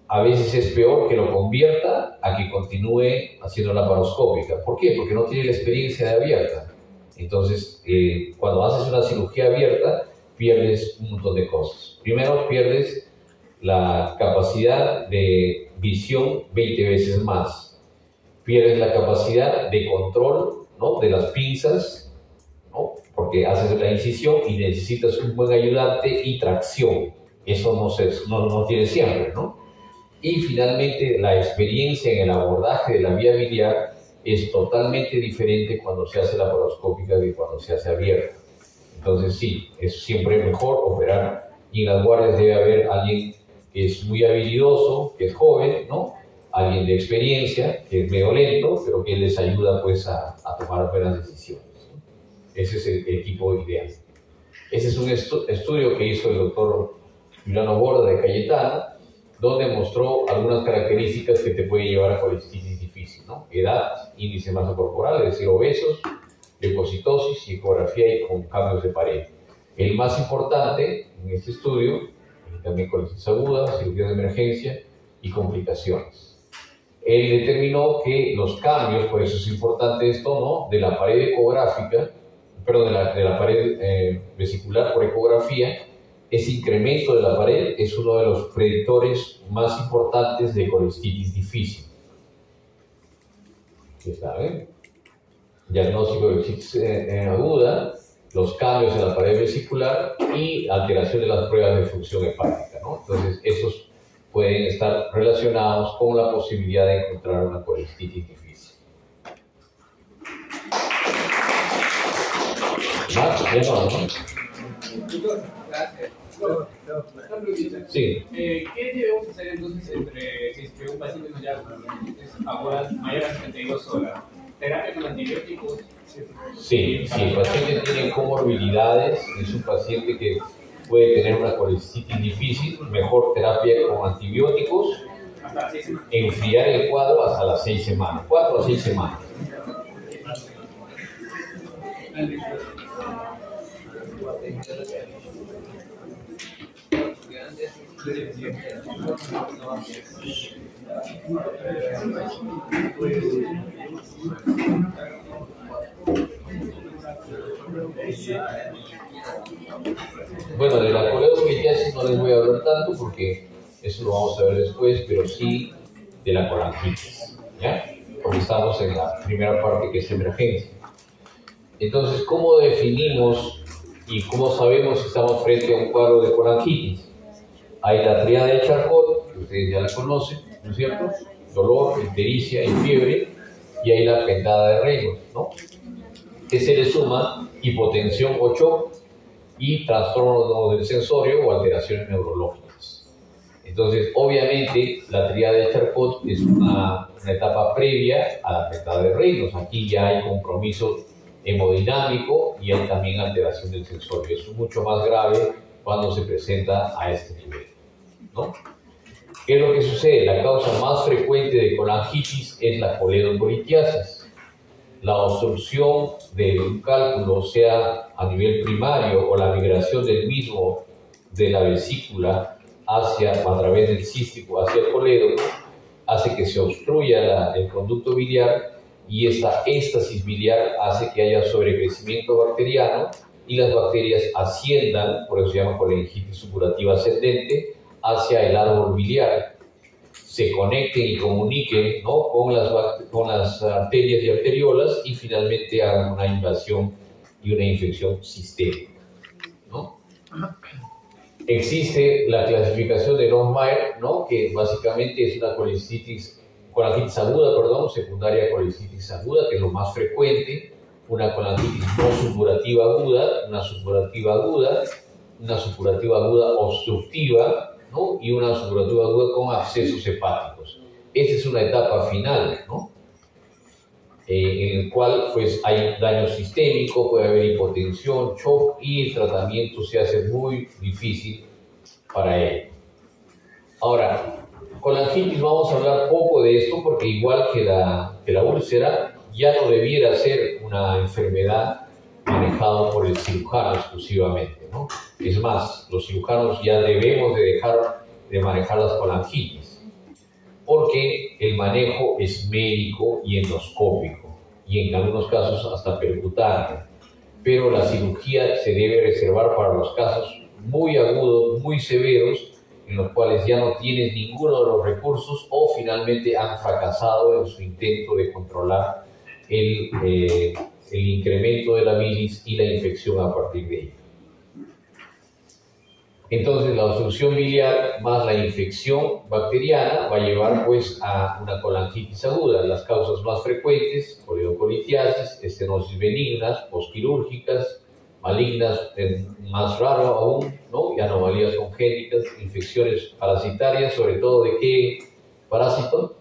a veces es peor que lo convierta a que continúe haciendo laparoscópica. ¿Por qué? Porque no tiene la experiencia de abierta. Entonces, cuando haces una cirugía abierta, pierdes un montón de cosas. Primero, pierdes la capacidad de visión 20 veces más. Pierdes la capacidad de control, ¿no?, de las pinzas, ¿no?, porque haces la incisión y necesitas un buen ayudante y tracción. Eso no tiene siempre, ¿no? Y finalmente, la experiencia en el abordaje de la vía biliar es totalmente diferente cuando se hace laparoscópica que cuando se hace abierta. Entonces sí, es siempre mejor operar, y en las guardias debe haber alguien que es muy habilidoso, que es joven, ¿no?, alguien de experiencia, que es medio lento, pero que les ayuda pues a tomar buenas decisiones, ¿no? Ese es el equipo ideal. Ese es un estudio que hizo el doctor Juliano Borda de Cayetano, donde mostró algunas características que te pueden llevar a colestitis difícil, ¿no? Edad, índice de masa corporal, es decir, obesos, leucocitosis y ecografía y con cambios de pared. El más importante en este estudio, también colestitis aguda, cirugía de emergencia y complicaciones. Él determinó que los cambios, por eso es importante esto, ¿no?, de la pared ecográfica, perdón, de la pared vesicular por ecografía, ese incremento de la pared es uno de los predictores más importantes de colestitis difícil. ¿Qué saben? Diagnóstico de colestitis aguda, los cambios en la pared vesicular y alteración de las pruebas de función hepática, ¿no? Entonces, esos pueden estar relacionados con la posibilidad de encontrar una colestitis difícil. ¿Más? Ya no, ¿no? Gracias. Sí. ¿Qué debemos hacer entonces si es que un paciente nos llama agudas mayores a 32 horas? ¿Terapia con antibióticos? Sí, si el paciente tiene comorbilidades, es un paciente que puede tener una colestitis difícil, mejor terapia con antibióticos, Hasta 6 semanas. enfriar el cuadro hasta las 6 semanas, 4 a 6 semanas. Bueno, de la coledomieliasis no les voy a hablar tanto porque eso lo vamos a ver después, pero sí de la colangitis, ¿ya? Porque estamos en la primera parte, que es emergencia. Entonces, ¿cómo definimos y cómo sabemos si estamos frente a un cuadro de colangitis? Hay la tríada de Charcot, que ustedes ya la conocen, ¿no es cierto? Dolor, ictericia y fiebre, y hay la pentada de Reynolds, ¿no?, que se le suma hipotensión o shock y trastorno del sensorio o alteraciones neurológicas. Entonces, obviamente, la tríada de Charcot es una etapa previa a la pentada de Reynolds. Aquí ya hay compromiso hemodinámico y hay también alteración del sensorio. Es mucho más grave cuando se presenta a este nivel, ¿no? ¿Qué es lo que sucede? La causa más frecuente de colangitis es la coledocolitiasis. La obstrucción de un cálculo, sea a nivel primario o la migración del mismo de la vesícula a través del cístico hacia el colédoco, hace que se obstruya el conducto biliar, y esta éstasis biliar hace que haya sobrecrecimiento bacteriano y las bacterias asciendan, por eso se llama colangitis supurativa ascendente, hacia el árbol biliar, se conecten y comuniquen, ¿no?, con las arterias y arteriolas, y finalmente hagan una invasión y una infección sistémica, ¿no? Existe la clasificación de North-Meyer, ¿no?, que básicamente es una colangitis aguda, secundaria colangitis aguda, que es lo más frecuente, una colangitis no supurativa aguda, una supurativa aguda, una supurativa aguda obstructiva, ¿no?, y una supurativa aguda con abscesos hepáticos. Esta es una etapa final, ¿no?, en el cual pues hay daño sistémico, puede haber hipotensión, shock, y el tratamiento se hace muy difícil para él. Ahora, colangitis vamos a hablar poco de esto porque igual que la úlcera, ya no debiera ser una enfermedad manejada por el cirujano exclusivamente, ¿no? Es más, los cirujanos ya debemos de dejar de manejar las colangitis porque el manejo es médico y endoscópico y en algunos casos hasta percutáneo, pero la cirugía se debe reservar para los casos muy agudos, muy severos, en los cuales ya no tienen ninguno de los recursos o finalmente han fracasado en su intento de controlar el incremento de la bilis y la infección a partir de ello. Entonces, la obstrucción biliar más la infección bacteriana va a llevar pues a una colangitis aguda. Las causas más frecuentes: coledocolitiasis, estenosis benignas, posquirúrgicas, malignas, más raro aún, ¿no? Y anomalías congénitas, infecciones parasitarias, sobre todo ¿de qué parásito?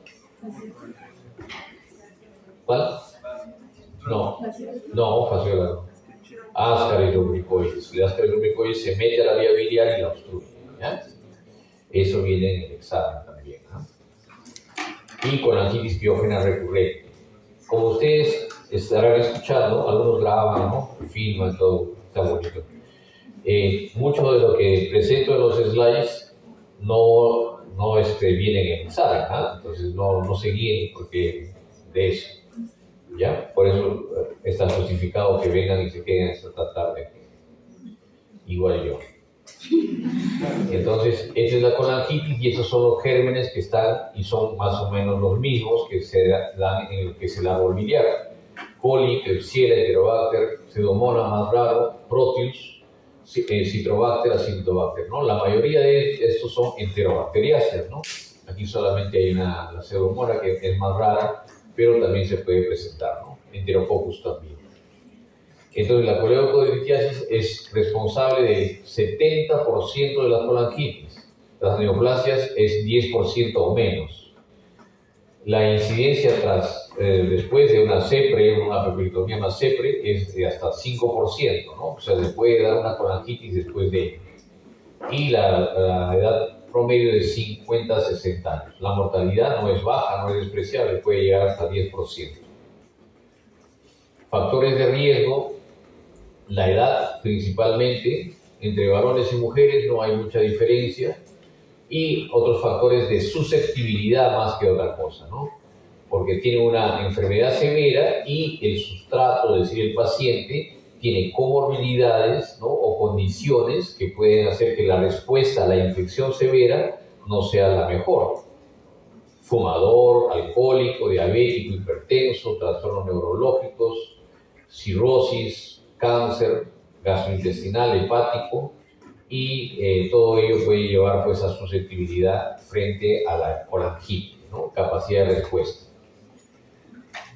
¿Cuál? No, fasciola. Ascaris lumbricoides. El Ascaris lumbricoides se mete a la vía biliar y la obstruye, ¿ya? Eso viene en el examen también, ¿no? Y colangitis piógena recurrente. Como ustedes estarán escuchando, algunos graban, ¿no? Filman, todo, está bonito. Mucho de lo que presento en los slides no viene en el examen, ¿no? Entonces no se guíen porque de eso, ¿ya? Por eso está justificado que vengan y se queden hasta tarde, igual yo. Entonces, esta es la colangitis y estos son los gérmenes que están y son más o menos los mismos que se dan en el que es el árbol biliar. Coli, Klebsiella, Enterobacter, Pseudomonas más raro, Proteus, Citrobacter, Acinetobacter, ¿no? La mayoría de estos son enterobacteriáceas, ¿no? Aquí solamente hay la Pseudomonas que es más rara, pero también se puede presentar, ¿no? Enterococcus también. Entonces, la coledocolitiasis es responsable del 70% de las colangitis. Las neoplasias es 10% o menos. La incidencia después de una CEPRE, una papilitomía más CEPRE, es de hasta 5%, ¿no? O sea, se puede dar una colangitis después de ello. Y la edad promedio de 50 a 60 años. La mortalidad no es baja, no es despreciable, puede llegar hasta 10%. Factores de riesgo: la edad principalmente, entre varones y mujeres no hay mucha diferencia, y otros factores de susceptibilidad más que otra cosa, ¿no? Porque tiene una enfermedad severa y el sustrato, es decir, el paciente, tiene comorbilidades, ¿no? O condiciones que pueden hacer que la respuesta a la infección severa no sea la mejor. Fumador, alcohólico, diabético, hipertenso, trastornos neurológicos, cirrosis, cáncer gastrointestinal, hepático, y todo ello puede llevar pues a susceptibilidad frente a la colangitis, ¿no? Capacidad de respuesta.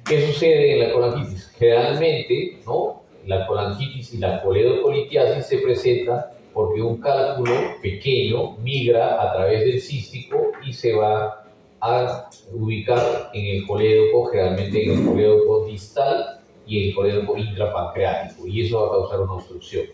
¿Qué sucede en la colangitis? Generalmente, ¿no? La colangitis y la coledocolitiasis se presenta porque un cálculo pequeño migra a través del cístico y se va a ubicar en el colédoco, generalmente en el colédoco distal y el colédoco intrapancreático, y eso va a causar una obstrucción.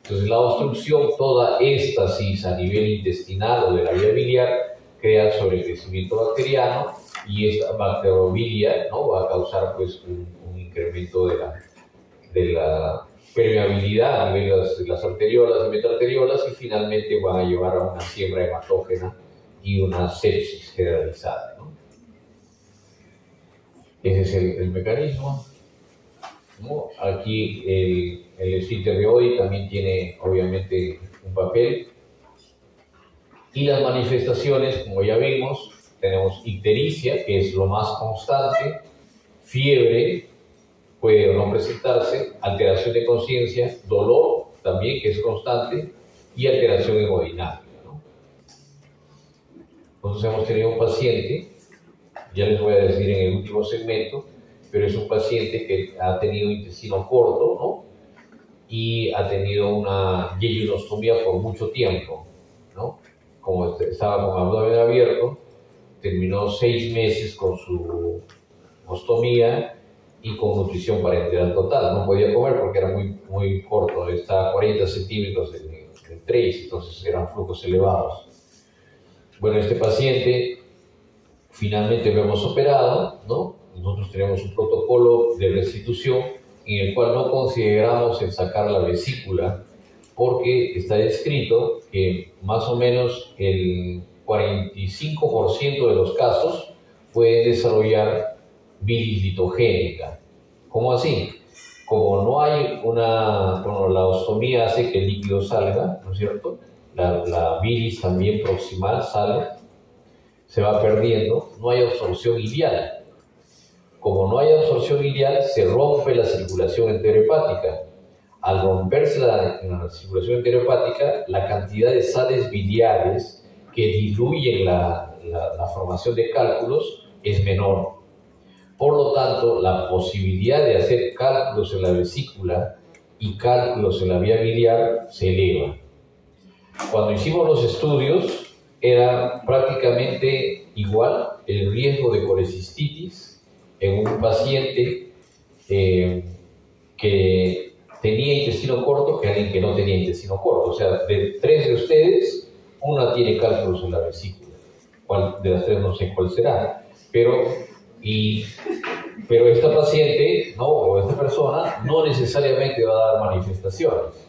Entonces, la obstrucción, toda éstasis a nivel intestinal o de la vía biliar, crea sobrecrecimiento bacteriano, y esta bacterobilia, ¿no? Va a causar pues un incremento de la permeabilidad a nivel de las arteriolas y metarteriolas, y finalmente van a llevar a una siembra hematógena y una sepsis generalizada, ¿no? Ese es el mecanismo, ¿no? Aquí el esfínter de Oddi también tiene obviamente un papel. Y las manifestaciones, como ya vimos, tenemos ictericia, que es lo más constante, fiebre, puede o no presentarse, alteración de conciencia, dolor también, que es constante, y alteración hemodinámica, ¿no? Entonces hemos tenido un paciente, ya les voy a decir en el último segmento, pero es un paciente que ha tenido intestino corto, ¿no? Y ha tenido una yeyonostomía por mucho tiempo, ¿no? Como estaba con abdomen abierto, terminó 6 meses con su ostomía y con nutrición parenteral total. No podía comer porque era muy corto, estaba a 40 centímetros del trace, entonces eran flujos elevados. Bueno, este paciente finalmente lo hemos operado, ¿no? Nosotros tenemos un protocolo de restitución en el cual no consideramos el sacar la vesícula, porque está escrito que más o menos el 45% de los casos pueden desarrollar bilis litogénica. ¿Cómo así? Como no hay como la ostomía hace que el líquido salga, ¿no es cierto? La bilis también proximal sale, se va perdiendo, no hay absorción ileal. Como no hay absorción ileal, se rompe la circulación enterohepática. Al romperse la circulación enterohepática, la cantidad de sales biliares que diluyen la formación de cálculos es menor. Por lo tanto, la posibilidad de hacer cálculos en la vesícula y cálculos en la vía biliar se eleva. Cuando hicimos los estudios, era prácticamente igual el riesgo de colecistitis en un paciente que tenía intestino corto que alguien que no tenía intestino corto. O sea, de 3 de ustedes, una tiene cálculos en la vesícula. ¿Cuál de las 3 no sé cuál será? Pero esta paciente, ¿no? O esta persona no necesariamente va a dar manifestaciones.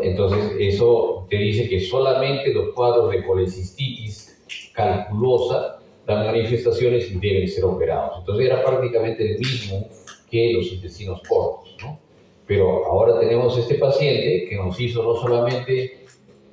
Entonces, eso te dice que solamente los cuadros de colecistitis calculosa dan manifestaciones y deben ser operados. Entonces, era prácticamente el mismo que los intestinos cortos, ¿no? Pero ahora tenemos este paciente que nos hizo no solamente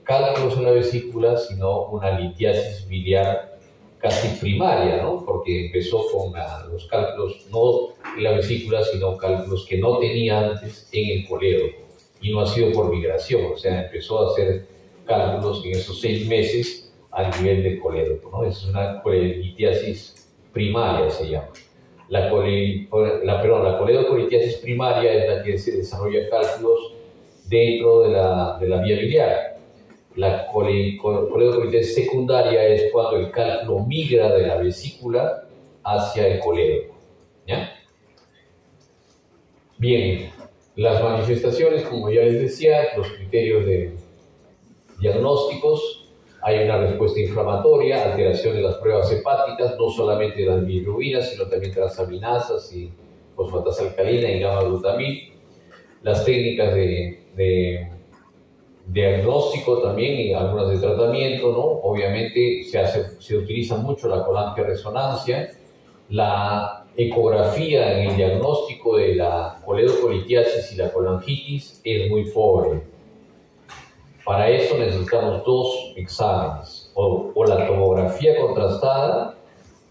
cálculos en la vesícula, sino una litiasis biliar casi primaria, ¿no? Porque empezó con los cálculos no en la vesícula, sino cálculos que no tenía antes en el colédoco. Y no ha sido por migración, o sea, empezó a hacer cálculos en esos 6 meses a nivel del colédoco, ¿no? Es una colelitiasis primaria, se llama. La coledocolitiasis primaria es la que se desarrolla cálculos dentro de la vía biliar. La coledocolitiasis secundaria es cuando el cálculo migra de la vesícula hacia el colédoco, ¿ya? Bien, las manifestaciones, como ya les decía, los criterios de diagnósticos. Hay una respuesta inflamatoria, alteración de las pruebas hepáticas, no solamente de las bilirrubinas, sino también transaminasas y fosfatasa alcalina y gamma-glutamil. Las técnicas de diagnóstico también y algunas de tratamiento, ¿no? Obviamente se utiliza mucho la colangioresonancia. La ecografía en el diagnóstico de la coledocolitiasis y la colangitis es muy pobre. Para eso necesitamos 2 exámenes, o la tomografía contrastada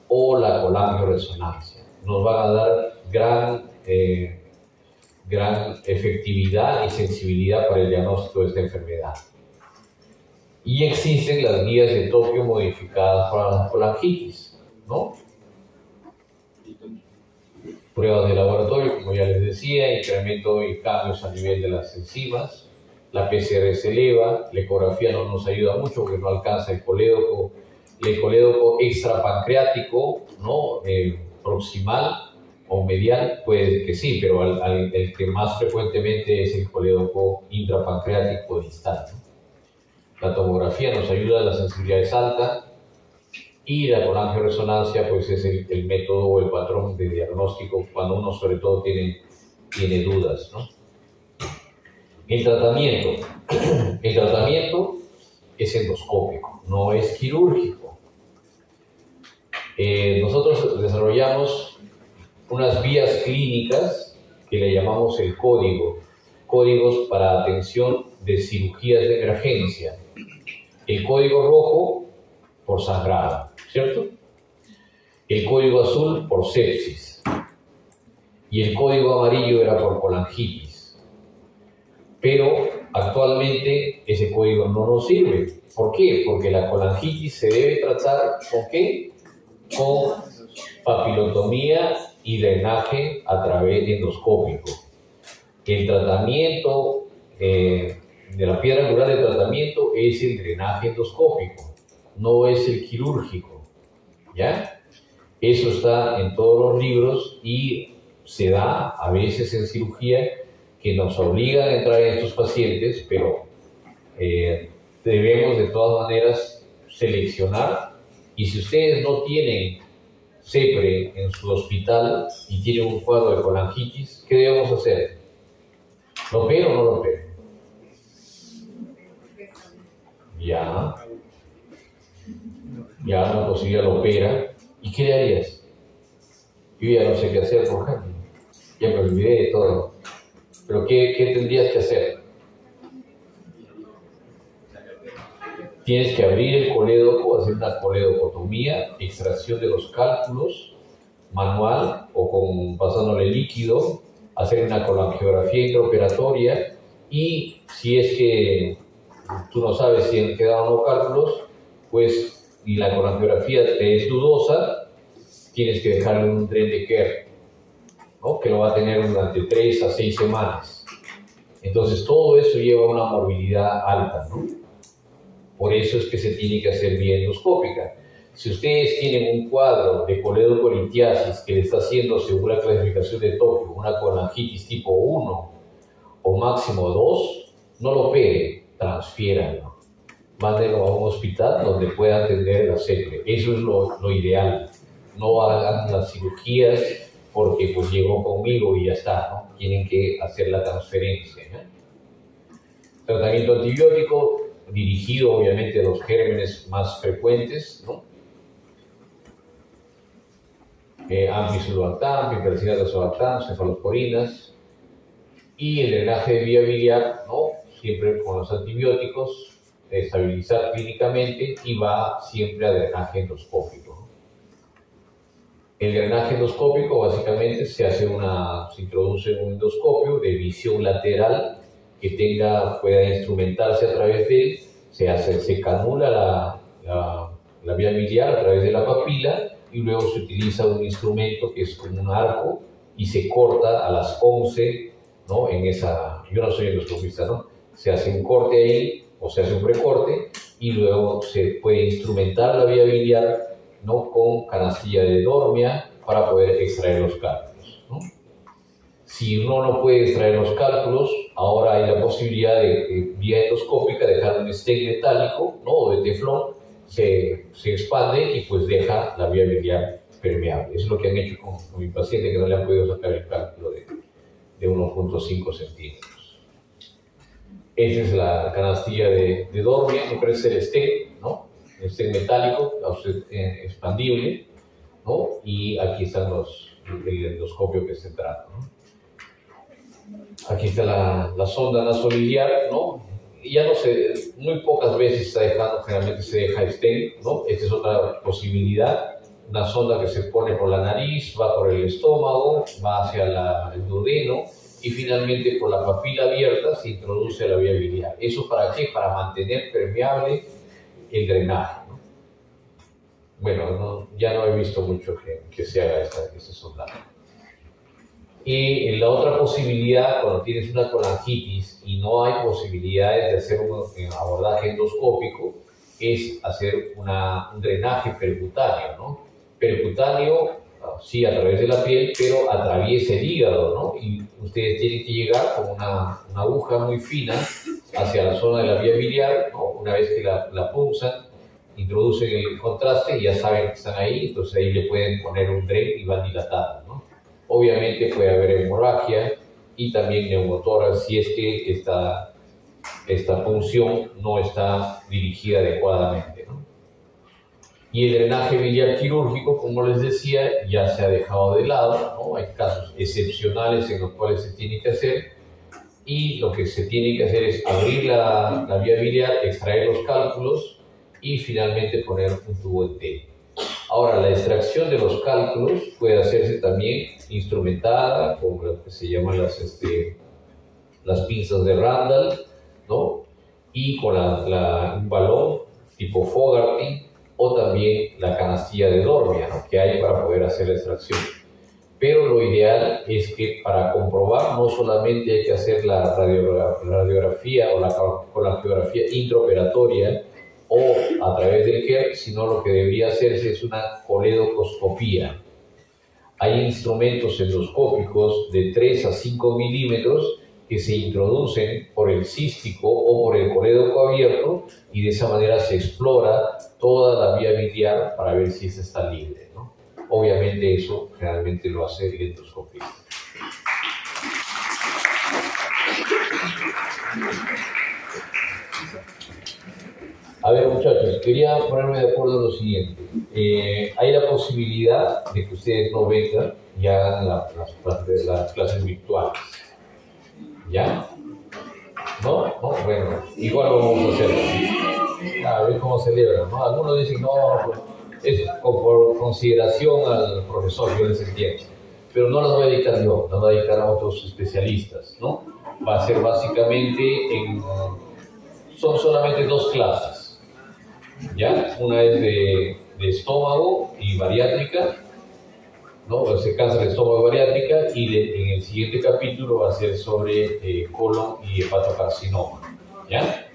o la colangioresonancia. Nos van a dar gran efectividad y sensibilidad para el diagnóstico de esta enfermedad. Y existen las guías de Tokio modificadas para la colangitis, ¿no? Pruebas de laboratorio, como ya les decía, incremento y cambios a nivel de las enzimas. La PCR se eleva, la ecografía no nos ayuda mucho porque no alcanza el colédoco extrapancreático, ¿no? Proximal o medial, puede que sí, pero el que más frecuentemente es el colédoco intrapancreático distal, ¿no? La tomografía nos ayuda, la sensibilidad es alta y la colangioresonancia pues es el método o el patrón de diagnóstico cuando uno sobre todo tiene dudas, ¿no? El tratamiento es endoscópico, no es quirúrgico. Nosotros desarrollamos unas vías clínicas que le llamamos el códigos para atención de cirugías de emergencia. El código rojo por sangrado, ¿cierto? El código azul por sepsis y el código amarillo era por colangitis. Pero actualmente ese código no nos sirve. ¿Por qué? Porque la colangitis se debe tratar ¿con qué? Con papilotomía y drenaje a través de endoscópico. El tratamiento de la piedra angular de tratamiento es el drenaje endoscópico, no es el quirúrgico, ¿ya? Eso está en todos los libros y se da a veces en cirugía que nos obligan a entrar en estos pacientes, pero debemos de todas maneras seleccionar Y si ustedes no tienen CEPRE en su hospital y tienen un cuadro de colangitis, ¿qué debemos hacer? ¿Lo opero o no lo opero? Ya, una posibilidad lo opera. ¿Y qué le harías? Yo ya no sé qué hacer, por ejemplo. Ya me olvidé de todo. Pero ¿qué tendrías que hacer? Tienes que abrir el colédoco, hacer una coledocotomía, extracción de los cálculos, manual o pasándole líquido, hacer una colangiografía intraoperatoria y si es que tú no sabes si han quedado o no cálculos, pues y la colangiografía te es dudosa, tienes que dejarle un tren de Kerr, ¿no? Que lo va a tener durante 3 a 6 semanas. Entonces todo eso lleva a una morbilidad alta, ¿no? Por eso es que se tiene que hacer vía endoscópica. Si ustedes tienen un cuadro de coledocolitiasis que le está haciendo, según la clasificación de Tokio, una colangitis tipo 1 o máximo 2, no lo operen, transfiéranlo. Mándenlo a un hospital donde pueda atender la CEPRE. Eso es lo ideal. No hagan las cirugías porque pues llegó conmigo y ya está, ¿no? Tienen que hacer la transferencia, ¿no? Tratamiento antibiótico dirigido obviamente a los gérmenes más frecuentes, ¿no? Ampicilobactam, piperacillin tazobactam, cefalosporinas y el drenaje de vía biliar, ¿no? Siempre con los antibióticos, estabilizar clínicamente y va siempre a drenaje endoscópico, ¿no? El drenaje endoscópico básicamente se introduce en un endoscopio de visión lateral que pueda instrumentarse a través de él, se canula la vía biliar a través de la papila y luego se utiliza un instrumento que es como un arco y se corta a las 11, ¿no? Yo no soy endoscopista, ¿no? Se hace un corte ahí o se hace un precorte y luego se puede instrumentar la vía biliar, ¿no? Con canastilla de Dormia para poder extraer los cálculos, ¿no? Si uno no puede extraer los cálculos, ahora hay la posibilidad de vía endoscópica dejar un stent metálico, ¿no? O de teflón, se expande y pues deja la vía biliar permeable. Eso es lo que han hecho con mi paciente que no le han podido sacar el cálculo de 1.5 centímetros. Esa es la canastilla de Dormia, me parece el stent, ¿no? El stent metálico, expandible, ¿no? Y aquí están el endoscopio que se trata, ¿no? Aquí está la sonda nasolineal, ¿no? Y ya no sé, muy pocas veces se está dejando, generalmente se deja stent, ¿no? Esta es otra posibilidad, una sonda que se pone por la nariz, va por el estómago, va hacia el duodeno y finalmente por la papila abierta se introduce a la vía biliar. ¿Eso para qué? Para mantener permeable el drenaje, ¿no? Bueno, ya no he visto mucho que se haga ese sondado. Y la otra posibilidad, cuando tienes una colangitis y no hay posibilidades de hacer un abordaje endoscópico, es hacer un drenaje percutáneo, ¿no? Percutáneo, sí, a través de la piel, pero atraviesa el hígado, ¿no? Y ustedes tienen que llegar con una aguja muy fina hacia la zona de la vía biliar, ¿no? Una vez que la punzan, introducen el contraste y ya saben que están ahí, entonces ahí le pueden poner un dren y van dilatando, ¿no? Obviamente puede haber hemorragia y también neumotórax si es que esta punción no está dirigida adecuadamente, ¿no? Y el drenaje biliar quirúrgico, como les decía, ya se ha dejado de lado, ¿no? Hay casos excepcionales en los cuales se tiene que hacer y lo que se tiene que hacer es abrir la vía biliar, extraer los cálculos y finalmente poner un tubo de T. Ahora, la extracción de los cálculos puede hacerse también instrumentada con lo que se llaman las pinzas de Randall, ¿no? Y con un balón tipo Fogarty o también la canastilla de Dormia, ¿no? Que hay para poder hacer la extracción. Pero lo ideal es que para comprobar no solamente hay que hacer la radiografía o la colangiografía intraoperatoria o a través del Kerr, sino lo que debería hacerse es una coledocoscopía. Hay instrumentos endoscópicos de 3 a 5 milímetros que se introducen por el cístico o por el colédoco abierto y de esa manera se explora toda la vía biliar para ver si esta está libre, ¿no? Obviamente eso generalmente lo hace el endoscopista. A ver, muchachos, quería ponerme de acuerdo en lo siguiente. Hay la posibilidad de que ustedes no vengan y hagan las clases virtuales. ¿Ya? ¿No? ¿No? Bueno, igual lo vamos a hacer. A ver cómo celebran, ¿no? Algunos dicen, no, es por consideración al profesor, yo les entiendo. Pero no las voy a dictar yo, las voy a dictar a otros especialistas, ¿no? Va a ser básicamente son solamente 2 clases, ¿ya? Una es de estómago y bariátrica, ¿no? Va a ser cáncer de estómago y bariátrica, y en el siguiente capítulo va a ser sobre colon y hepatocarcinoma, ¿ya?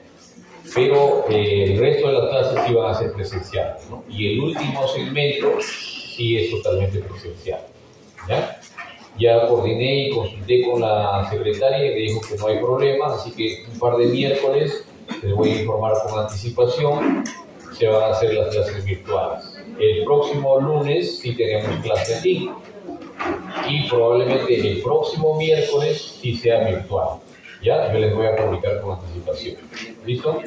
Pero el resto de las clases sí van a ser presenciales, ¿no? Y el último segmento sí es totalmente presencial, ¿ya? Ya coordiné y consulté con la secretaria y me dijo que no hay problema, así que un par de miércoles les voy a informar con anticipación, se van a hacer las clases virtuales. El próximo lunes sí tenemos clase aquí y probablemente el próximo miércoles sí sea virtual. Ya, yo les voy a comunicar con anticipación. ¿Listo?